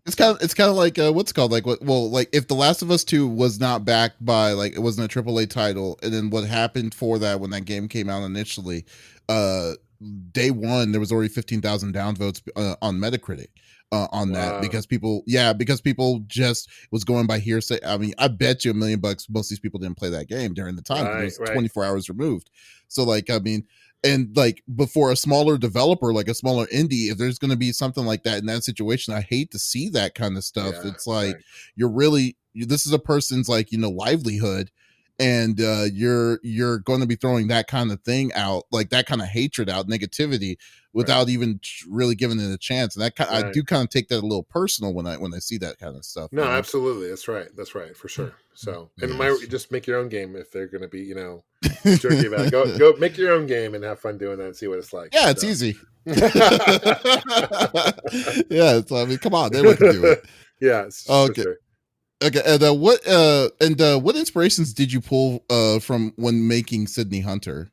It's kind of like what's it called like if The Last of Us 2 was not backed by like it wasn't a AAA title, and then what happened for that when that game came out initially, day one there was already 15,000 downvotes on Metacritic. On that because people just was going by hearsay. I mean, I bet you $1 million most of these people didn't play that game during the time. It was 24 hours removed. So like, I mean, and like before a smaller developer, like a smaller indie, if there's going to be something like that in that situation, I hate to see that kind of stuff. It's like this is a person's like, livelihood. And you're going to be throwing that kind of thing out, like that kind of hatred out, negativity, without even really giving it a chance. And that I do kind of take that a little personal when I see that kind of stuff. No, absolutely, that's right, for sure. So, and just make your own game if they're going to be, jerky about it. Go make your own game and have fun doing that and see what it's like. Yeah, it's easy. So I mean, come on, they can do it. Yeah. Okay. Sure. Okay, and what inspirations did you pull from when making Sydney Hunter?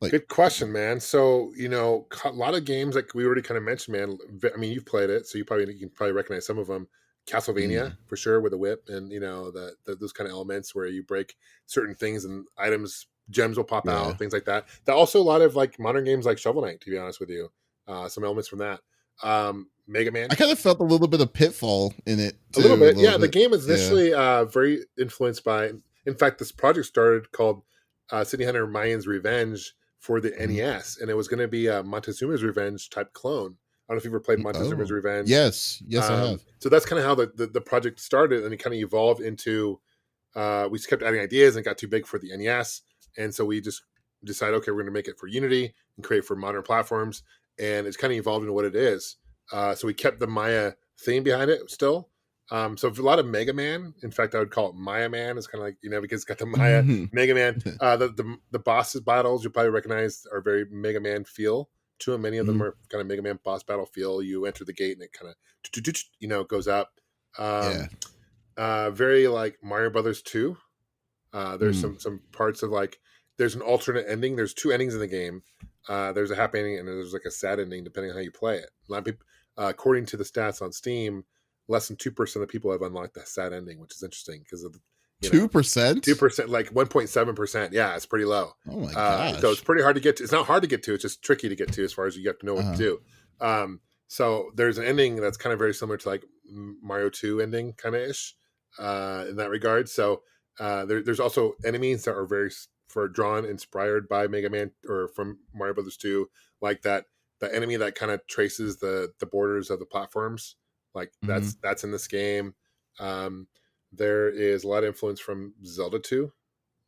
Like, good question, man. So a lot of games like we already kind of mentioned, man. I mean, you've played it, so you can probably recognize some of them. Castlevania for sure, with a whip, and those kind of elements where you break certain things and items, gems will pop out, things like that. There are also a lot of like modern games like Shovel Knight, to be honest with you. Some elements from that. Mega Man. I kind of felt a little bit of Pitfall in it too, a little bit. The game is initially very influenced by, in fact, this project started called City Hunter Mayan's Revenge for the NES, and it was going to be a Montezuma's Revenge type clone. I don't know if you've ever played Montezuma's Revenge. Yes, I have. So that's kind of how the project started, and it kind of evolved into we just kept adding ideas and it got too big for the NES, and so we just decided, okay, we're going to make it for Unity and create for modern platforms, and it's kind of evolved into what it is. So we kept the Maya theme behind it still. So for a lot of Mega Man, in fact, I would call it Maya Man. It's kind of like, because it's got the Maya Mega Man. The bosses battles you'll probably recognize are very Mega Man feel to them. Many of them are kind of Mega Man boss battle feel. You enter the gate and it kind of, goes up. Very like Mario Brothers 2. There's some parts of like, there's an alternate ending. There's two endings in the game. There's a happy ending and there's like a sad ending depending on how you play it. A lot of people, according to the stats on Steam, less than 2% of people have unlocked the sad ending, which is interesting because of 2%, 2%, like 1.7%. Yeah, it's pretty low. Oh my gosh! So it's pretty hard to get to. It's not hard to get to. It's just tricky to get to as far as you have to know what to do. So there's an ending that's kind of very similar to like Mario 2 ending kind of ish in that regard. So there's also enemies that are very drawn, inspired by Mega Man or from Mario Brothers 2, like that the enemy that kind of traces the borders of the platforms, like that's in this game. There is a lot of influence from Zelda 2,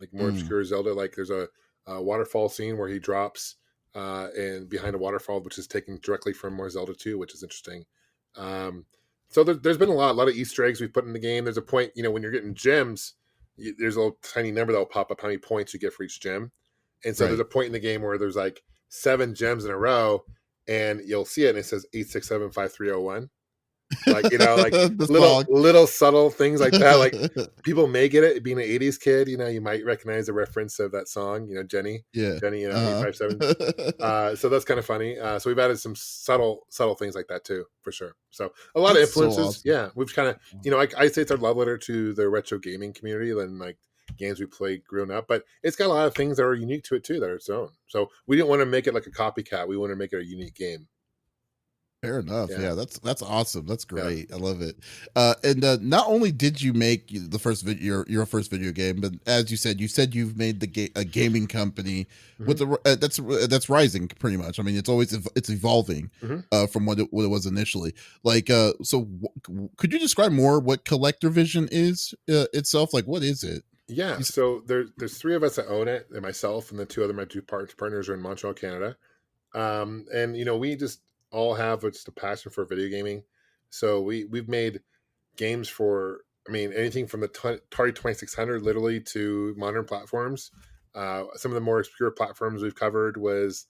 like more obscure Zelda. Like there's a waterfall scene where he drops and behind a waterfall, which is taken directly from more Zelda 2, which is interesting. So there's been a lot of Easter eggs we've put in the game. There's a point, when you're getting gems, there's a little tiny number that will pop up how many points you get for each gem. And so there's a point in the game where there's like 7 gems in a row, and you'll see it and it says 8675301. Like, like little subtle things like that. Like people may get it. Being an 80s kid, you might recognize the reference of that song, Jenny. Yeah. Jenny, 857. So that's kind of funny. So we've added some subtle things like that too, for sure. So a lot of influences. So awesome. Yeah. We've kind of, I'd say it's our love letter to the retro gaming community and like games we played growing up, but it's got a lot of things that are unique to it too, that are its own. So we didn't want to make it like a copycat. We want to make it a unique game. Fair enough. Yeah, that's awesome. That's great. I love it. And not only did you make the first your first video game, but as you said you've made a gaming company with that's rising pretty much. I mean, it's evolving from what it was initially. Like, so could you describe more what Collector Vision is itself? Like, what is it? Yeah. So there's 3 of us that own it, and myself and the my two partners are in Montreal, Canada. And we just all have just a passion for video gaming. So we've made games for I mean, anything from the Atari 2600 literally to modern platforms. Some of the more obscure platforms we've covered was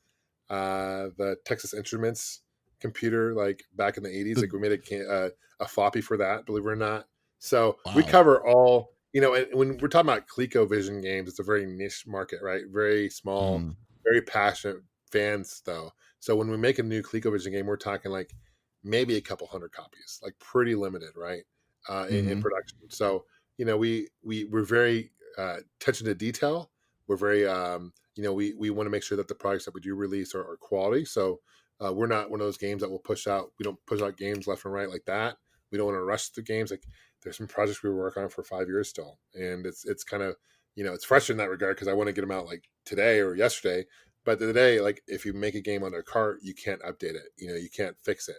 the Texas Instruments computer, like back in the 80s. Like we made a floppy for that, believe it or not. So we cover all, you know, and when we're talking about ColecoVision games, it's a very niche market, right? Very small, very passionate fans though. So when we make a new ColecoVision game, we're talking like maybe a couple hundred copies, like pretty limited, right? In production. So, you know, we're very attention to detail. We're very, you know, we want to make sure that the products that we do release are quality. So we're not one of those games that will push out. We don't push out games left and right like that. We don't want to rush the games. Like there's some projects we work on for 5 years still, and it's kind of, you know, it's frustrating in that regard because I want to get them out like today or yesterday. But today, like if you make a game on a cart, you can't update it. You know, you can't fix it.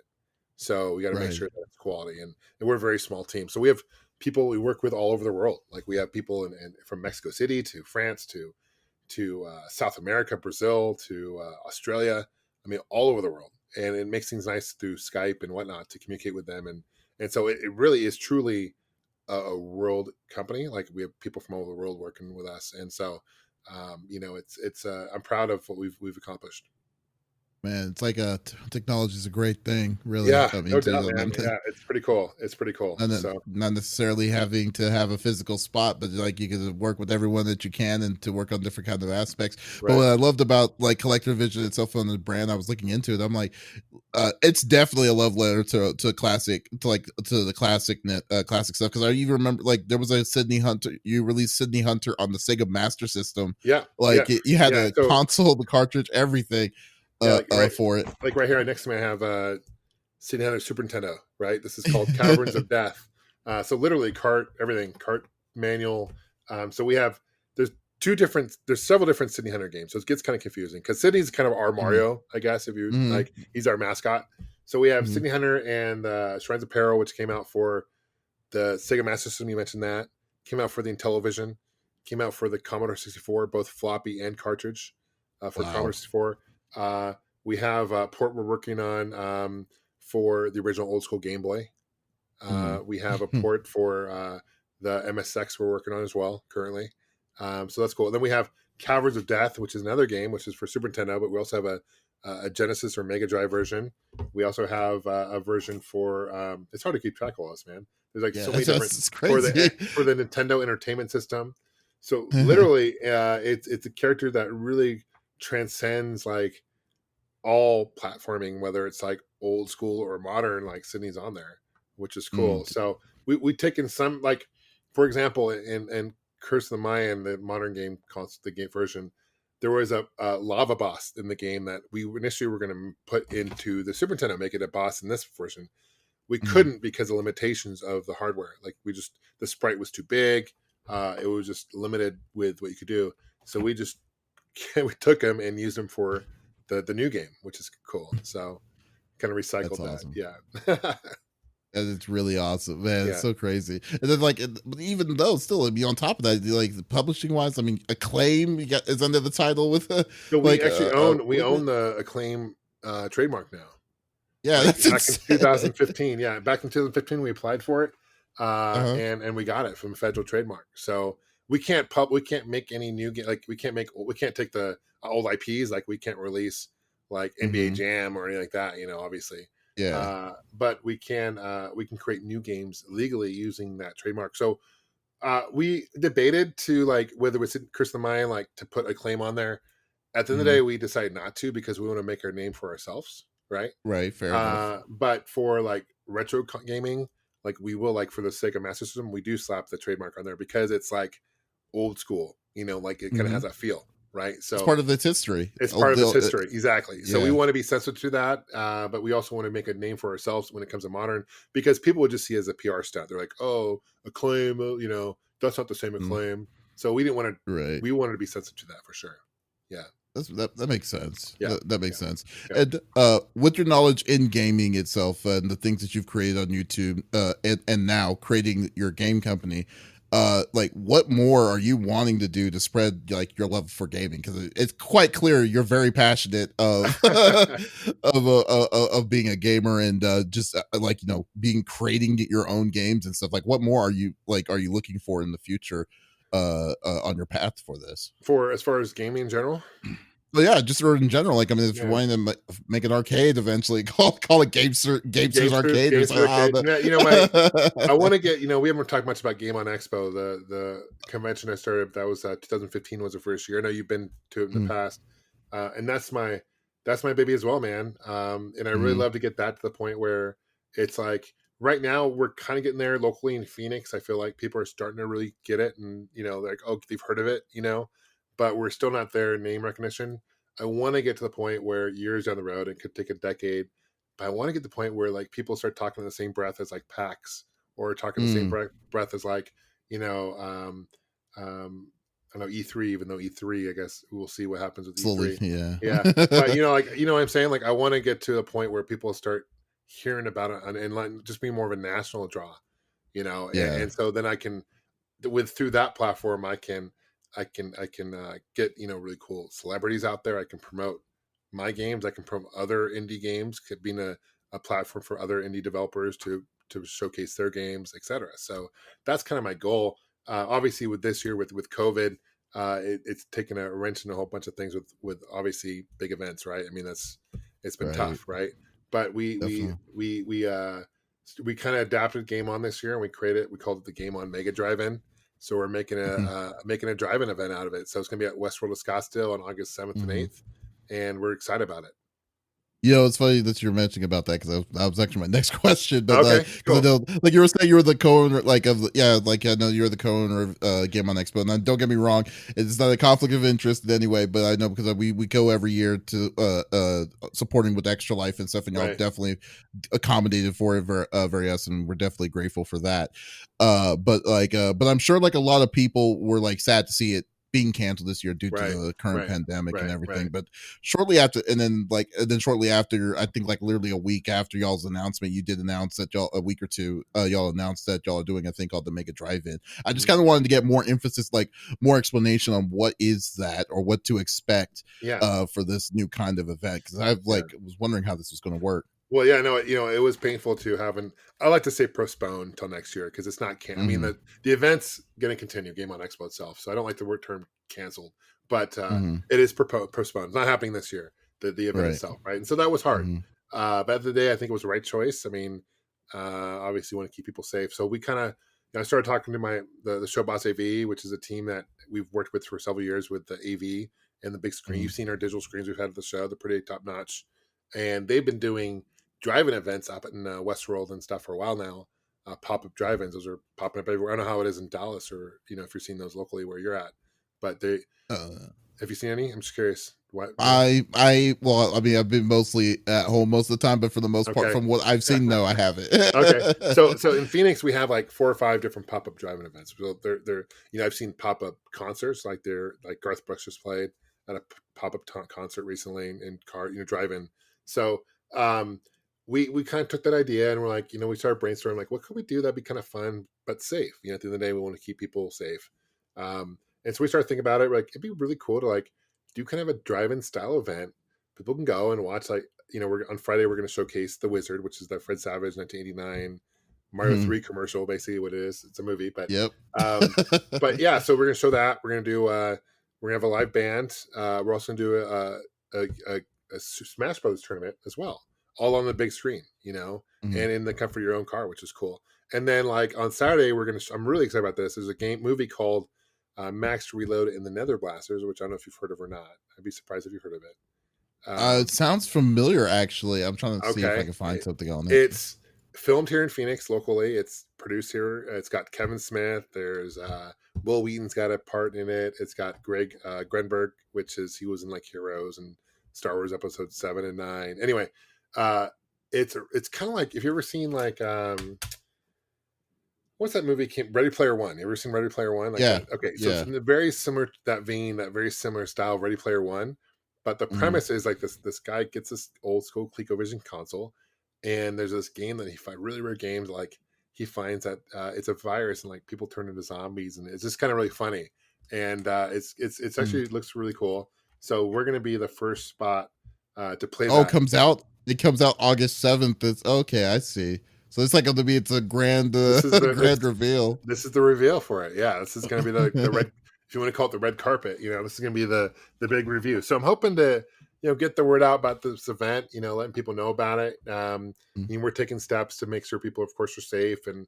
So we got to make sure that it's quality, and we're a very small team. So we have people we work with all over the world. Like we have people in from Mexico City to France to South America, Brazil to Australia. I mean, all over the world, and it makes things nice through Skype and whatnot to communicate with them. And so it really is truly a world company. Like we have people from all over the world working with us, and so you know, it's I'm proud of what we've accomplished. Man, it's like technology is a great thing, really. Yeah, I mean, no doubt, man. Yeah, it's pretty cool. It's pretty cool. And so not necessarily having to have a physical spot, but like you can work with everyone that you can and to work on different kind of aspects. Right. But what I loved about like ColecoVision itself on the brand, I was looking into it. I'm like, it's definitely a love letter to classic, to the classic classic stuff. Because I even remember like there was a Sydney Hunter. You released Sydney Hunter on the Sega Master System. Yeah, like you had the console, the cartridge, everything. For it, like right here next to me, I have Sydney Hunter Super Nintendo. Right, this is called Caverns of Death. So literally cart manual. So we have there's several different Sydney Hunter games. So it gets kind of confusing because Sydney's kind of our Mario, I guess, if you like. He's our mascot. So we have Sydney Hunter and Shrines of Peril, which came out for the Sega Master System. You mentioned that came out for the Intellivision, came out for the Commodore 64, both floppy and cartridge for Commodore 64. We have a port we're working on for the original old school Game Boy. We have a port for the MSX we're working on as well currently. So that's cool. And then we have Caverns of Death, which is another game, which is for Super Nintendo, but we also have a Genesis or Mega Drive version. We also have a version for, it's hard to keep track of all this, man. There's like so many different for the Nintendo Entertainment System. So literally, it's a character that really transcends like all platforming, whether it's like old school or modern. Like Sydney's on there, which is cool. So we taken some, like for example, in Curse of the Mayan, the modern game, the game version, there was a lava boss in the game that we initially were going to put into the Super Nintendo, make it a boss in this version. We couldn't because of limitations of the hardware. Like the sprite was too big. It was just limited with what you could do. So we took him and used him for the new game, which is cool. So kind of recycled that. Awesome. Yeah. And it's really awesome, man. It's so crazy. And then like, even though still, I mean, on top of that, like publishing wise, I mean, Acclaim is under the title with so we actually own the Acclaim trademark now. Yeah, back in 2015. Yeah, back in 2015 we applied for it, and we got it from federal trademark. So we can't make any new game. Like we can't take the old IPs. Like we can't release like NBA Jam or anything like that. You know, obviously. Yeah. But we can create new games legally using that trademark. So we debated to like whether it's Curse of the Mayan, like to put Acclaim on there. At the end of the day, we decided not to because we want to make our name for ourselves. Right. Fair enough. But for like retro gaming, like we will, like for the Sega Master System, we do slap the trademark on there because it's like old school, you know, like it kind of has that feel, right? So it's part of its history. It's part of its history, exactly. So we want to be sensitive to that, but we also want to make a name for ourselves when it comes to modern, because people would just see it as a PR stunt. They're like, oh, Acclaim, you know, that's not the same Acclaim. So we didn't want to. We wanted to be sensitive to that for sure. Yeah. That makes sense. Yeah. That makes sense. Yeah. And with your knowledge in gaming itself and the things that you've created on YouTube, and now creating your game company, like what more are you wanting to do to spread like your love for gaming? Because it's quite clear you're very passionate of of being a gamer and just like being creating your own games and stuff. Like what more are you looking for in the future on your path for this? For as far as gaming in general. Well, yeah, just sort of in general. Like, I mean, if you're Yeah. wanting to make an arcade eventually, call it Gamesters Arcade or something. I want to get, we haven't talked much about Game-On Expo, the convention I started. That was 2015 was the first year. I know you've been to it in the past, and that's my baby as well, man. And I really love to get that to the point where it's like right now we're kind of getting there locally in Phoenix. I feel like people are starting to really get it, and like, oh, they've heard of it, but we're still not there in name recognition. I want to get to the point where years down the road, it could take a decade, but I want to get to the point where like people start talking in the same breath as like PAX, or talking the same breath as like, I know E3, even though E3, I guess we'll see what happens with Slowly, E3. yeah. But like, what I'm saying? Like, I want to get to the point where people start hearing about it and like just be more of a national draw, Yeah. and so then I can, through that platform, I can get really cool celebrities out there. I can promote my games. I can promote other indie games, being a platform for other indie developers to showcase their games, etc. So that's kind of my goal. Obviously, with this year with COVID, it's taken a wrench in a whole bunch of things with obviously big events, right? I mean, it's been tough, right? But we kind of adapted Game On this year, and we called it the Game On Mega Drive-In. So we're making a drive-in event out of it. So it's going to be at Westworld of Scottsdale on August 7th and 8th, and we're excited about it. It's funny that you're mentioning about that because that was actually my next question. But Okay, cool. I know, like you were saying, you were the co-owner, like I know you're the co-owner of Game-On Expo. And don't get me wrong, it's not a conflict of interest in any way. But I know because we go every year to supporting with Extra Life and stuff, and y'all definitely accommodated for it very us, and we're definitely grateful for that. But I'm sure like a lot of people were like sad to see it being canceled this year due to the current pandemic and everything. But shortly after, and then shortly after, I think like literally a week after y'all's announcement, you did announce that a week or two, y'all announced that y'all are doing a thing called the Mega Drive-In. I just kind of wanted to get more emphasis, like more explanation on what is that or what to expect for this new kind of event. Cause I've was wondering how this was going to work. Well, yeah, no, it was painful to I like to say postpone until next year because it's not I mean, the event's going to continue, Game On Expo itself. So I don't like the word term canceled, but it is postponed. It's not happening this year, the event itself, right? And so that was hard. But at the end of the day, I think it was the right choice. I mean, obviously, want to keep people safe. So we kind of, I started talking to the Show Boss AV, which is a team that we've worked with for several years with the AV and the big screen. You've seen our digital screens we've had at the show; they're pretty top notch, and they've been doing drive-in events up in Westworld and stuff for a while now. Pop-up drive-ins, those are popping up everywhere. I don't know how it is in Dallas or if you're seeing those locally where you're at, but they have you seen any? I'm just curious. What? I mean, I've been mostly at home most of the time, but for the most part, from what I've seen, no, I haven't. Okay, so in Phoenix, we have like 4 or 5 different pop-up drive-in events. So they're I've seen pop-up concerts, like Garth Brooks just played at a pop-up concert recently in drive-in. So we kind of took that idea and we're like, we started brainstorming, like, what could we do that'd be kind of fun but safe? At the end of the day, we want to keep people safe. And so we started thinking about it. We're like, it'd be really cool to like do kind of a drive-in style event. People can go and watch, like, we're on Friday, we're going to showcase The Wizard, which is the Fred Savage 1989 Mario 3 commercial, basically what it is. It's a movie, but but yeah, so we're going to show that. We're going to do we're going to have a live band. We're also going to do a Smash Brothers tournament as well, all on the big screen, and in the comfort of your own car, which is cool. And then like on Saturday, I'm really excited about this. There's a movie called Max Reload in the Nether Blasters, which I don't know if you've heard of or not. I'd be surprised if you've heard of it. It sounds familiar, actually. I'm trying to see if I can find something on it. It's filmed here in Phoenix locally. It's produced here. It's got Kevin Smith. There's Will Wheaton's got a part in it. It's got Greg Grenberg, he was in like Heroes and Star Wars Episode 7 and 9. Anyway, it's kind of like, if you ever seen like what's that movie? Ready Player One. You ever seen Ready Player One? Like that? Okay, so it's in the very similar that vein, that very similar style of Ready Player One. But the premise is like this guy gets this old school ColecoVision console, and there's this game that he finds, really rare games like he finds that it's a virus and like people turn into zombies, and it's just kind of really funny. And it's actually it looks really cool. So we're gonna be the first spot to play Oh, that. it comes out August 7th. It's okay, I see. So it's like going to be, it's a grand This is the grand reveal. This is the reveal for it. Yeah, this is going to be the red, if you want to call it the red carpet. This is going to be the big review. So I'm hoping to get the word out about this event. Letting people know about it. We're taking steps to make sure people, of course, are safe, and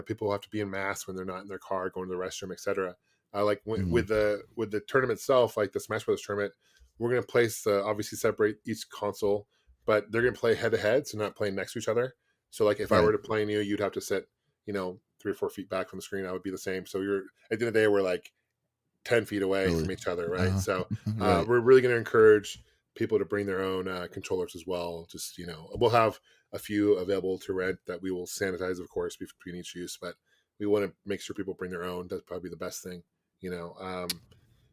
people have to be in masks when they're not in their car, going to the restroom, etc. With the tournament itself, like the Smash Brothers tournament, we're going to place obviously separate each console, but they're going to play head to head, so not playing next to each other. So like if I were to play you, you'd have to sit, 3 or 4 feet back from the screen. I would be the same. So you're at the end of the day, we're like 10 feet away from each other, right? So we're really going to encourage people to bring their own controllers as well. Just we'll have a few available to rent that we will sanitize, of course, between each use, but we want to make sure people bring their own. That's probably the best thing,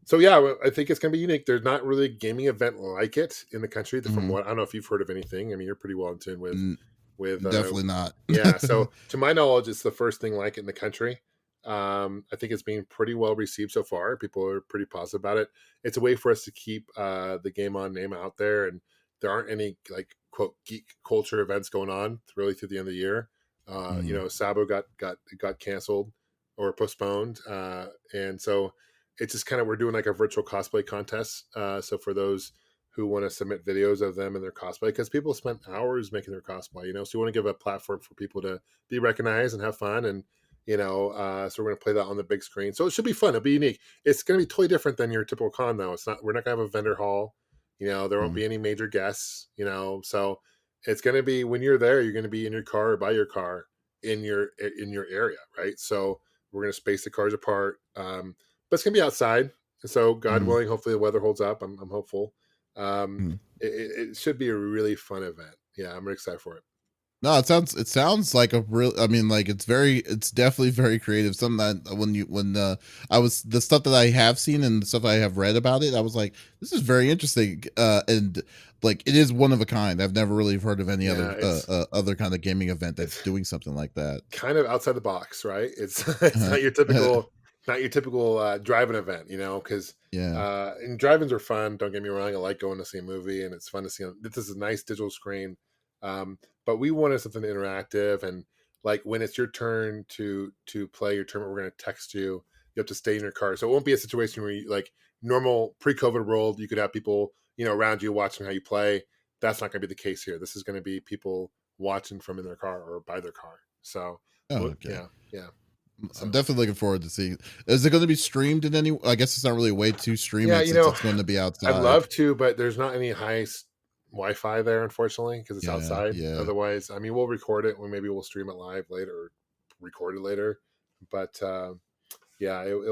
So yeah, I think it's going to be unique. There's not really a gaming event like it in the country. From what I don't know if you've heard of anything. I mean, you're pretty well in tune with definitely not. Yeah. So to my knowledge, it's the first thing like it in the country. I think it's being pretty well received so far. People are pretty positive about it. It's a way for us to keep the Game On name out there, and there aren't any like quote geek culture events going on really through the end of the year. Sabo got canceled or postponed, and so it's just kind of, we're doing like a virtual cosplay contest. So for those who want to submit videos of them and their cosplay, because people spent hours making their cosplay, so we want to give a platform for people to be recognized and have fun. And, so we're going to play that on the big screen. So it should be fun. It'll be unique. It's going to be totally different than your typical con though. We're not going to have a vendor hall, there won't be any major guests, so it's going to be, when you're there, you're going to be in your car or by your car in your area. Right. So we're going to space the cars apart. But it's going to be outside. So God willing, hopefully the weather holds up. I'm hopeful. It should be a really fun event. Yeah, I'm really excited for it. No, it sounds like a real, I mean, like it's definitely very creative. Something that I was, the stuff that I have seen and the stuff I have read about it, I was like, this is very interesting. And like, it is one of a kind. I've never really heard of any other kind of gaming event that's doing something like that. Kind of outside the box, right? It's not your typical driving event, because and drive-ins are fun. Don't get me wrong. I like going to see a movie, and it's fun to see. This is a nice digital screen, but we wanted something interactive. And like when it's your turn to play your tournament, we're going to text you. You have to stay in your car, so it won't be a situation where you, like normal pre-COVID world, you could have people around you watching how you play. That's not going to be the case here. This is going to be people watching from in their car or by their car. So yeah. I'm definitely looking forward to seeing. Is it going to be streamed in any? I guess it's not really a way to stream it since it's going to be outside. I'd love to, but there's not any high Wi-Fi there, unfortunately, because it's outside. Yeah. Otherwise, I mean, we'll record it, or maybe we'll stream it live later, or record it later. But it'll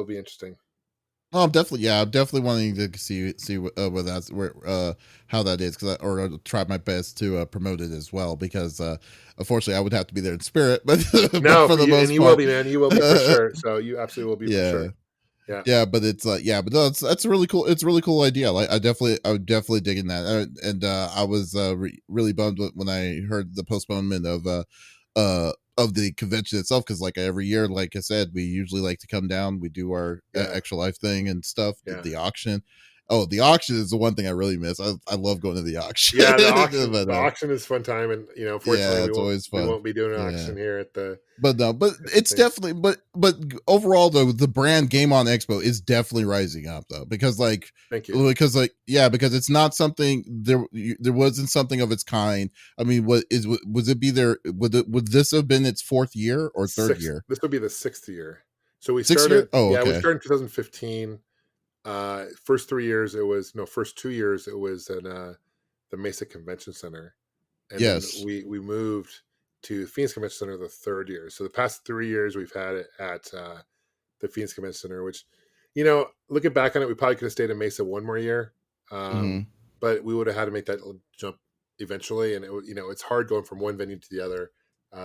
be interesting. Oh, I'm definitely wanting to see how that is, or I'll try my best to promote it as well, because unfortunately I would have to be there in spirit, but no, for the most part, you will be, man. You will be for sure. So you absolutely will be for sure. Yeah, but it's but no, that's a really cool. It's a really cool idea. Like I would definitely dig in that. And I was really bummed when I heard the postponement of the convention itself, because like every year, like I said, we usually like to come down, we do our extra life thing and stuff. The auction. Oh, the auction is the one thing I really miss. I love going to the auction. Yeah, the auction, but, the auction is fun time, and fortunately, it's always fun. We won't be doing an auction here at the. But it's definitely, but overall though, the brand Game-On Expo is definitely rising up though, because like, thank you, because it's not something there wasn't something of its kind. I mean, would this have been its 4th year or 3rd year? This would be the 6th year. So we started. We started in 2015. First 2 years it was in the Mesa Convention Center, and then we moved to Phoenix Convention Center the 3rd year. So the past 3 years we've had it at the Phoenix Convention Center, which looking back on it, we probably could have stayed in Mesa one more year, but we would have had to make that jump eventually, and it's hard going from one venue to the other,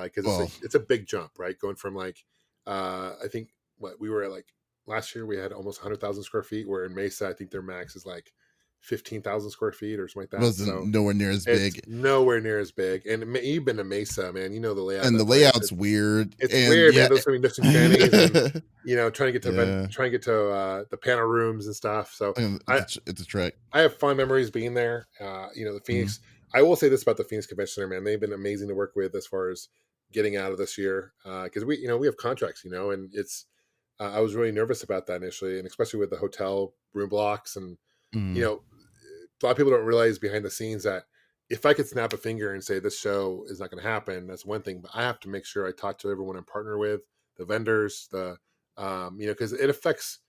because it's a big jump, right? Going from like I think we were at like last year we had almost 100,000 square feet, where in Mesa, I think their max is like 15,000 square feet or something like that. Wasn't So nowhere near as it's big, nowhere near as big. And you've been to Mesa, man. You know the layout. Of and the that place. layout's weird. It's And weird, yeah, man. There's so many nooks and crannies, and trying to get to yeah, the panel rooms and stuff. So and it's a trek. I have fond memories being there. The Phoenix. I will say this about the Phoenix Convention Center, man. They've been amazing to work with as far as getting out of this year, because we have contracts, and it's. I was really nervous about that initially, and especially with the hotel room blocks, and Mhm. a lot of people don't realize behind the scenes that if I could snap a finger and say this show is not going to happen, that's one thing. But I have to make sure I talk to everyone I partner with, the vendors, because it affects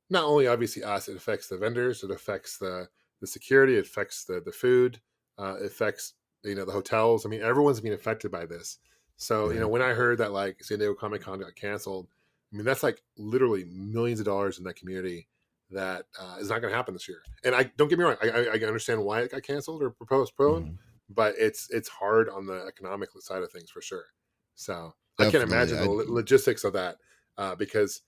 not only obviously us, it affects the vendors, it affects the security, it affects the food, it affects the hotels. I mean, everyone's being affected by this. So Right. when I heard that like San Diego Comic Con got canceled, I mean that's like literally millions of dollars in that community that is not going to happen this year. And I don't get me wrong, I understand why it got canceled or postponed, Mhm. but it's hard on the economic side of things for sure. So I can't Definitely. imagine the logistics of that because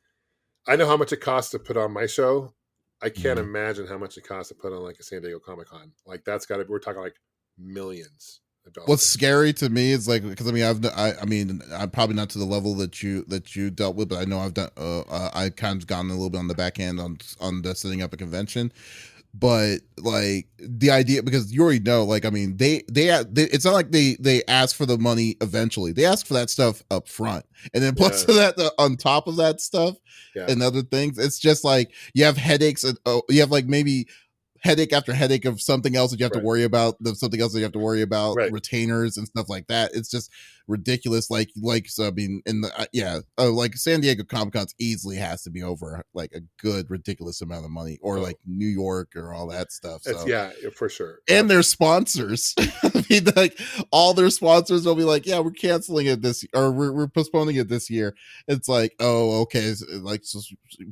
I know how much it costs to put on my show. I can't Mhm. imagine how much it costs to put on like a San Diego Comic Con. Like that's got to. We're talking like millions of dollars. What's scary to me is like, because I mean I'm probably not to the level that you dealt with, but I know I've done I kind of gotten a little bit on the back end on the setting up a convention. But like the idea, because you already know, like, I mean, they it's not like they ask for the money eventually. They ask for that stuff up front, and then plus to that, on top of that stuff and other things, it's just like you have headaches, and you have like maybe headache after headache of something else that you have to worry about. There's something else that you have to worry about, retainers and stuff like that. It's just ridiculous. So I mean, in the like San Diego Comic Con easily has to be over like a good ridiculous amount of money, or like New York or all that stuff. So for sure. And their sponsors, I mean, like all their sponsors will be like, yeah, we're canceling it or we're postponing it this year. It's like, oh, okay. Like, so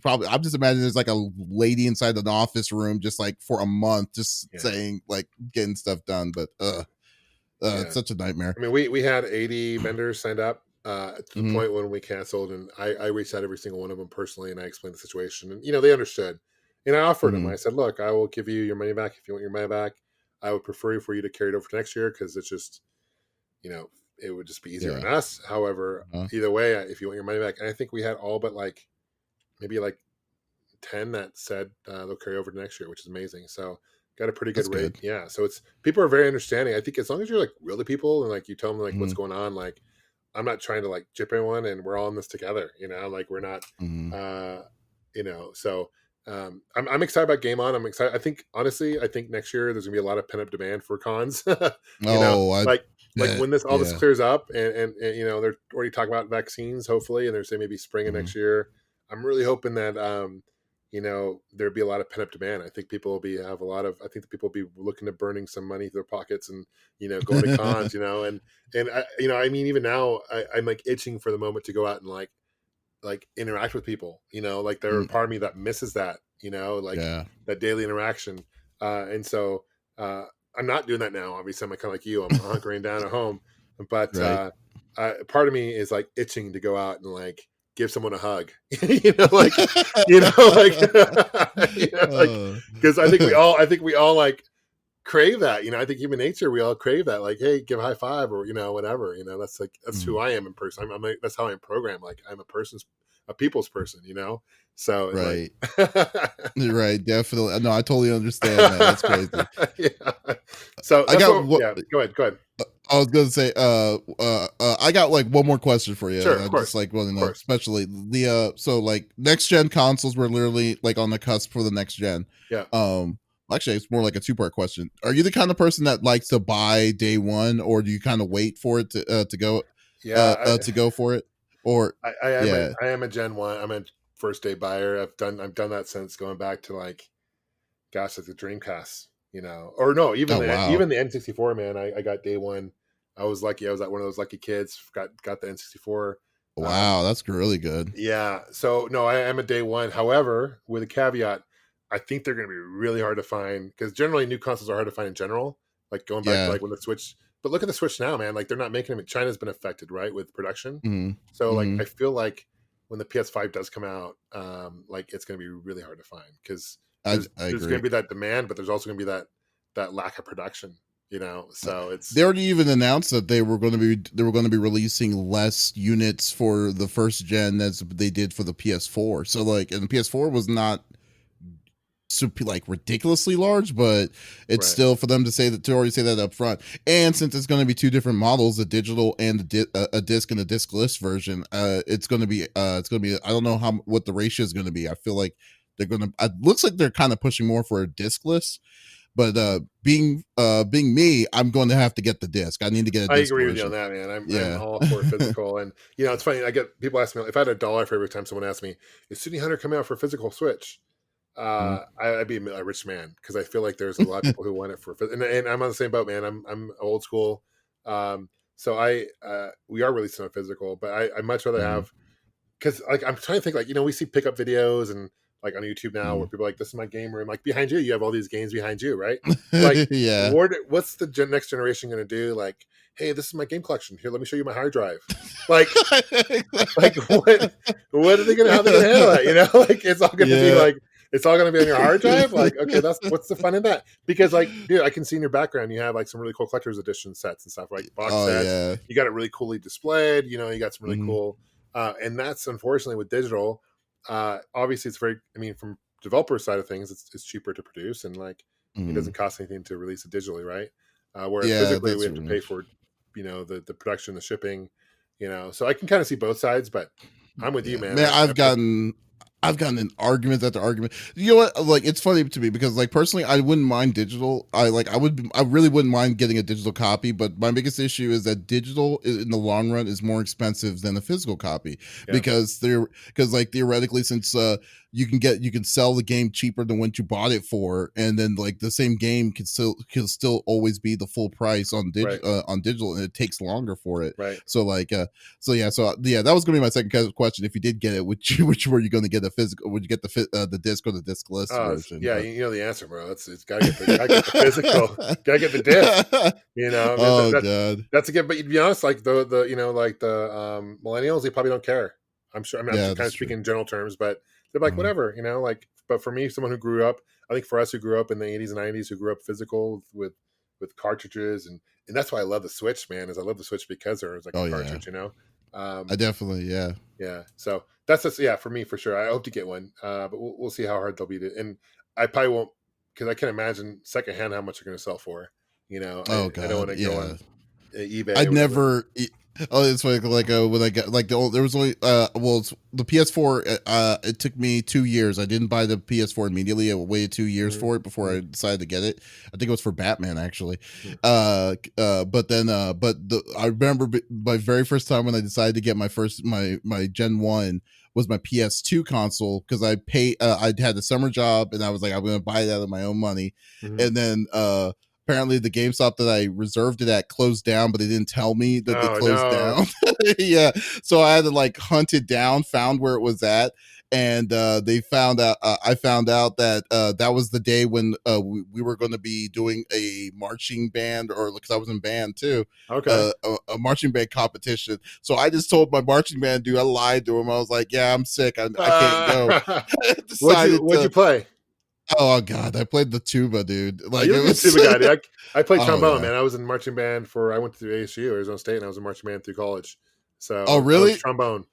probably I'm just imagining there's like a lady inside an office room just like for a month just saying like getting stuff done, but it's such a nightmare. I mean, we had 80 vendors signed up to the point when we canceled, and I reached out to every single one of them personally, and I explained the situation, and they understood, and I offered them. I said, look, I will give you your money back if you want your money back. I would prefer for you to carry it over to next year because it's just it would just be easier on us. However, either way, if you want your money back, and I think we had all but like maybe like 10 that said they'll carry over to next year, which is amazing. So got a pretty good rate. Yeah. So it's people are very understanding. I think as long as you're like real to people and like you tell them like what's going on, like I'm not trying to like jip anyone and we're all in this together, like we're not so I'm excited about Game-On. I'm excited. I think next year there's gonna be a lot of pent up demand for cons. When this clears up and they're already talking about vaccines hopefully, and they're saying maybe spring of next year. I'm really hoping that there'll be a lot of pent up demand. I think people will be looking to burning some money through their pockets and going to cons, and I mean even now I'm like itching for the moment to go out and like interact with people, like there's part of me that misses that, that daily interaction. And so I'm not doing that now. Obviously, I'm kind of like you. I'm hunkering down at home, but part of me is like itching to go out and like give someone a hug, because I think we all like crave that. I think human nature, we all crave that. Like, hey, give a high five or whatever. That's who I am in person. I'm like, that's how I'm programmed. Like, I'm a people's person. So right, right, definitely. No, I totally understand that. That's crazy. So I got go ahead. I was gonna say, I got like one more question for you. Sure, I of course. just like want to know, especially the so like next gen consoles were literally like on the cusp for the next gen. Yeah. Actually, it's more like a 2-part question. Are you the kind of person that likes to buy day one, or do you kind of wait for it to go? To go for it, or I am a Gen 1. I'm a first day buyer. I've done that since going back to like the Dreamcast, or no, even the N64, man. I got day one. I was lucky. I was like one of those lucky kids. Got the N64. Wow, that's really good. Yeah. So no, I am a day one. However, with a caveat, I think they're going to be really hard to find because generally new consoles are hard to find in general. Like going back to like when the Switch. But look at the Switch now, man. Like they're not making them. China's been affected, right, with production. So like I feel like when the PS5 does come out, like it's going to be really hard to find because I there's going agree. to be that demand, but there's also going to be that lack of production. So it's They already even announced that they were going to be releasing less units for the first gen as they did for the PS4. So like, and the PS4 was not super like ridiculously large, but it's still for them to already say that up front. And since it's going to be two different models, a digital and a disc and a discless version, it's going to be I don't know what the ratio is going to be. I feel like it looks like they're kind of pushing more for a discless. But being me, I'm going to have to get the disc. I need to get a disc. I agree version. with you on that, man. I'm all for physical. And, it's funny. I get people ask me, if I had $1 for every time someone asks me, is City Hunter coming out for physical Switch? I'd be a rich man, because I feel like there's a lot of people who want it and I'm on the same boat, man. I'm old school. So we are releasing a physical, but I much rather have, because like I'm trying to think, like, we see pickup videos and like on YouTube now where people are like, this is my game room. Like behind you have all these games behind you, right? Like, what's the next generation going to do? Like, hey, this is my game collection. Here, let me show you my hard drive. Like, like what are they going to, how are they going to handle that? Like, it's all going to be like, it's all going to be on your hard drive. Like, okay, what's the fun in that? Because like, dude, I can see in your background, you have like some really cool collector's edition sets and stuff, like box sets. Yeah. You got it really coolly displayed. You got some really cool, and that's unfortunately with digital. Obviously it's from developer side of things, it's cheaper to produce, and like it doesn't cost anything to release it digitally, right? Whereas physically we have to pay for the production, the shipping, so I can kind of see both sides, but I'm with you, man. I've gotten an argument after argument. You know what? Like, it's funny to me because, like, personally, I wouldn't mind digital. I really wouldn't mind getting a digital copy. But my biggest issue is that digital, in the long run, is more expensive than a physical copy because theoretically, since you can sell the game cheaper than what you bought it for, and then like the same game can still always be the full price on digital, and it takes longer for it. Right. So like, that was gonna be my second question. If you did get it, which were you going to get? A physical? Would you get the disc or the discless version? Yeah, you know the answer, bro. It's gotta get the physical, gotta get the disc. God, that's a good. But to be honest, like the millennials, they probably don't care. I'm sure. I'm kind of speaking in general terms, but they're like, whatever, like. But for me, someone who grew up, I think for us who grew up in the 80s and 90s, who grew up physical with cartridges, and that's why I love the Switch, man. Is I love the Switch because there's like a cartridge, I definitely, yeah. So that's just for me for sure. I hope to get one, but we'll see how hard they'll be to. And I probably won't, because I can imagine secondhand how much they're going to sell for. I don't want to go on eBay. I'd never. Oh, it's like when I got like there was only the PS4. It took me 2 years. I didn't buy the PS4 immediately. I waited 2 years for it before I decided to get it. I think it was for Batman actually. I remember my very first time when I decided to get my Gen 1 was my PS2 console, because I had a summer job and I was like, I'm going to buy it out of my own money, and then apparently the GameStop that I reserved it at closed down, but they didn't tell me that they closed down. So I had to like hunt it down, found where it was at, and they found out. I found out that that was the day when we were going to be doing a marching band, or because I was in band too. Okay. A marching band competition. So I just told my marching band dude, I lied to him. I was like, "Yeah, I'm sick. I can't go." What'd you play? Oh God, I played the tuba, dude. Like, you're a tuba guy, dude. I played trombone, man. I was in marching band I went to ASU, Arizona State, and I was in marching band through college. So, oh really? Trombone,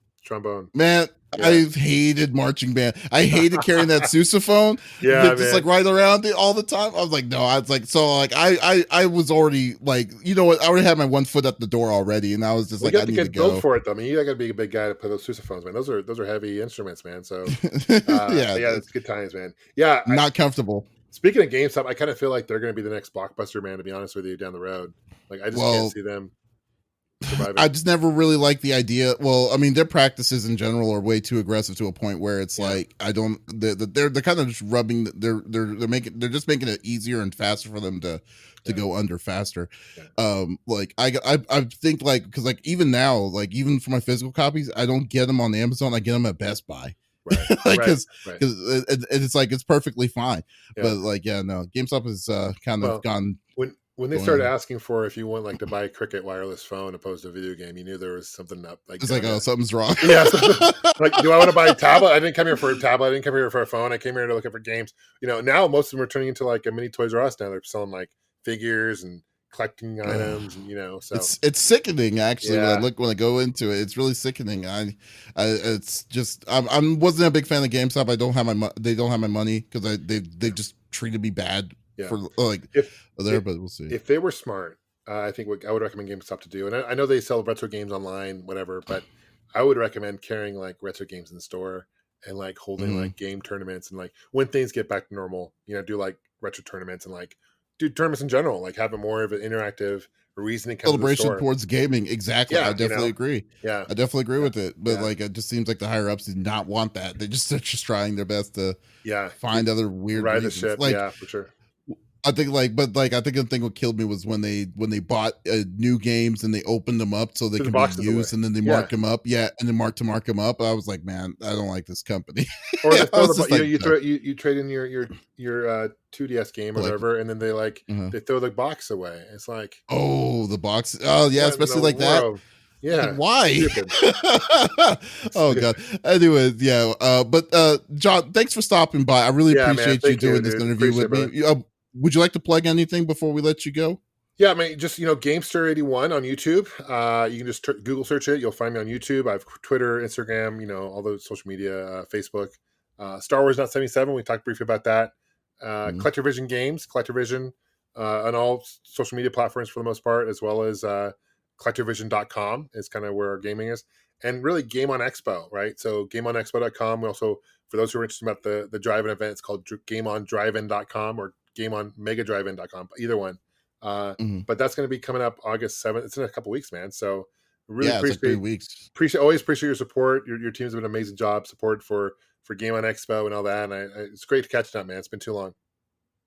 man. I hated marching band. I hated carrying that sousaphone. Just like riding around it all the time. I was like, no. I was like, so like I was already like, you know what? I already had my one foot at the door already, and I was just I need to go. Built for it though. I mean, you got to be a big guy to play those sousaphones, man. Those are heavy instruments, man. So it's good times, man. Yeah, not comfortable. Speaking of GameStop, I kind of feel like they're going to be the next Blockbuster, man. To be honest with you, down the road, like I just can't see them surviving. I just never really liked the idea. Well, I mean, their practices in general are way too aggressive to a point where it's like I don't. They're kind of just rubbing. They're just making it easier and faster for them to go under faster. Like I think like, because like even now, like even for my physical copies, I don't get them on Amazon. I get them at Best Buy. Right. Because it's like it's perfectly fine. But like no, GameStop has kind of gone. when they going started on. asking for if you want like to buy a Cricket wireless phone opposed to a video game, you knew there was something up. Like It's like, oh, something's wrong. yeah. Like, do I want to buy a tablet? I didn't come here for a tablet. I didn't come here for a phone. I came here to look for games. Now most of them are turning into like a mini Toys R Us. Now they're selling like figures and collecting items, and so it's sickening actually. Yeah. When I go into it, it's really sickening. It's just I wasn't a big fan of GameStop. They don't have my money because they just treated me bad for like but we'll see. If they were smart, I think I would recommend GameStop to do. And I know they sell retro games online, whatever, but I would recommend carrying like retro games in the store and like holding like game tournaments and like when things get back to normal, do like retro tournaments and like do tournaments in general, like have it more of an interactive reasoning celebration towards gaming. Exactly. Yeah, I definitely agree. Yeah. I definitely agree with it. But like it just seems like the higher ups did not want that. They're just trying their best to find other weird ride reasons. the ship. Like, yeah, for sure. I think I think the thing what killed me was when they bought new games and they opened them up so they can be used and then they mark them up, and then mark them up. I was like, man, I don't like this company. Or you trade in your 2DS game or whatever, and then they they throw the box away. It's like, oh, the box. Oh yeah, especially like that. Yeah. Like, why? Oh god. Anyways, but John, thanks for stopping by. I really appreciate you doing this interview with me. Would you like to plug anything before we let you go? Yeah, I mean, just Gamester81 on YouTube. You can just Google search it. You'll find me on YouTube. I have Twitter, Instagram, all those social media, Facebook. Star Wars Not 77. We talked briefly about that. Collector Vision Games, Collector Vision on all social media platforms for the most part, as well as collectorvision.com is kind of where our gaming is. And really Game-On Expo, right? So GameOnExpo.com. We also, for those who are interested about the drive-in event, it's called GameOnDrivein.com or GameOnMegaDrivein.com, either one. But that's going to be coming up August 7th. It's in a couple weeks, man. So really it's like 3 weeks. Always appreciate your support. Your team's done an amazing job support for Game-On Expo and all that. And it's great to catch up, man. It's been too long.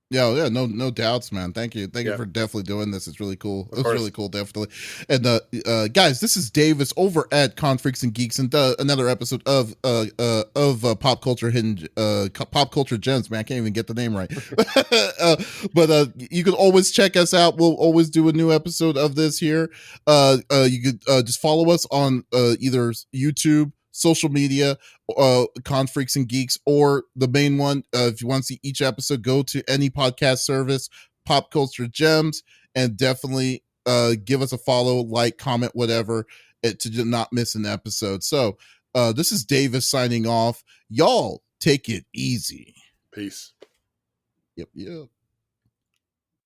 Yeah, no doubts, man. Thank you for definitely doing this. It's really cool. It's really cool, definitely. And guys, this is Davis over at Confreaks and Geeks, and another episode of Pop Culture Pop Culture Gems. Man, I can't even get the name right. But you can always check us out. We'll always do a new episode of this here. You could just follow us on either YouTube, social media, Confreaks and Geeks, or the main one. If you want to see each episode, go to any podcast service, Pop Culture Gems, and definitely give us a follow, like, comment, whatever, to not miss an episode. So this is Davis signing off. Y'all take it easy. Peace. Yep.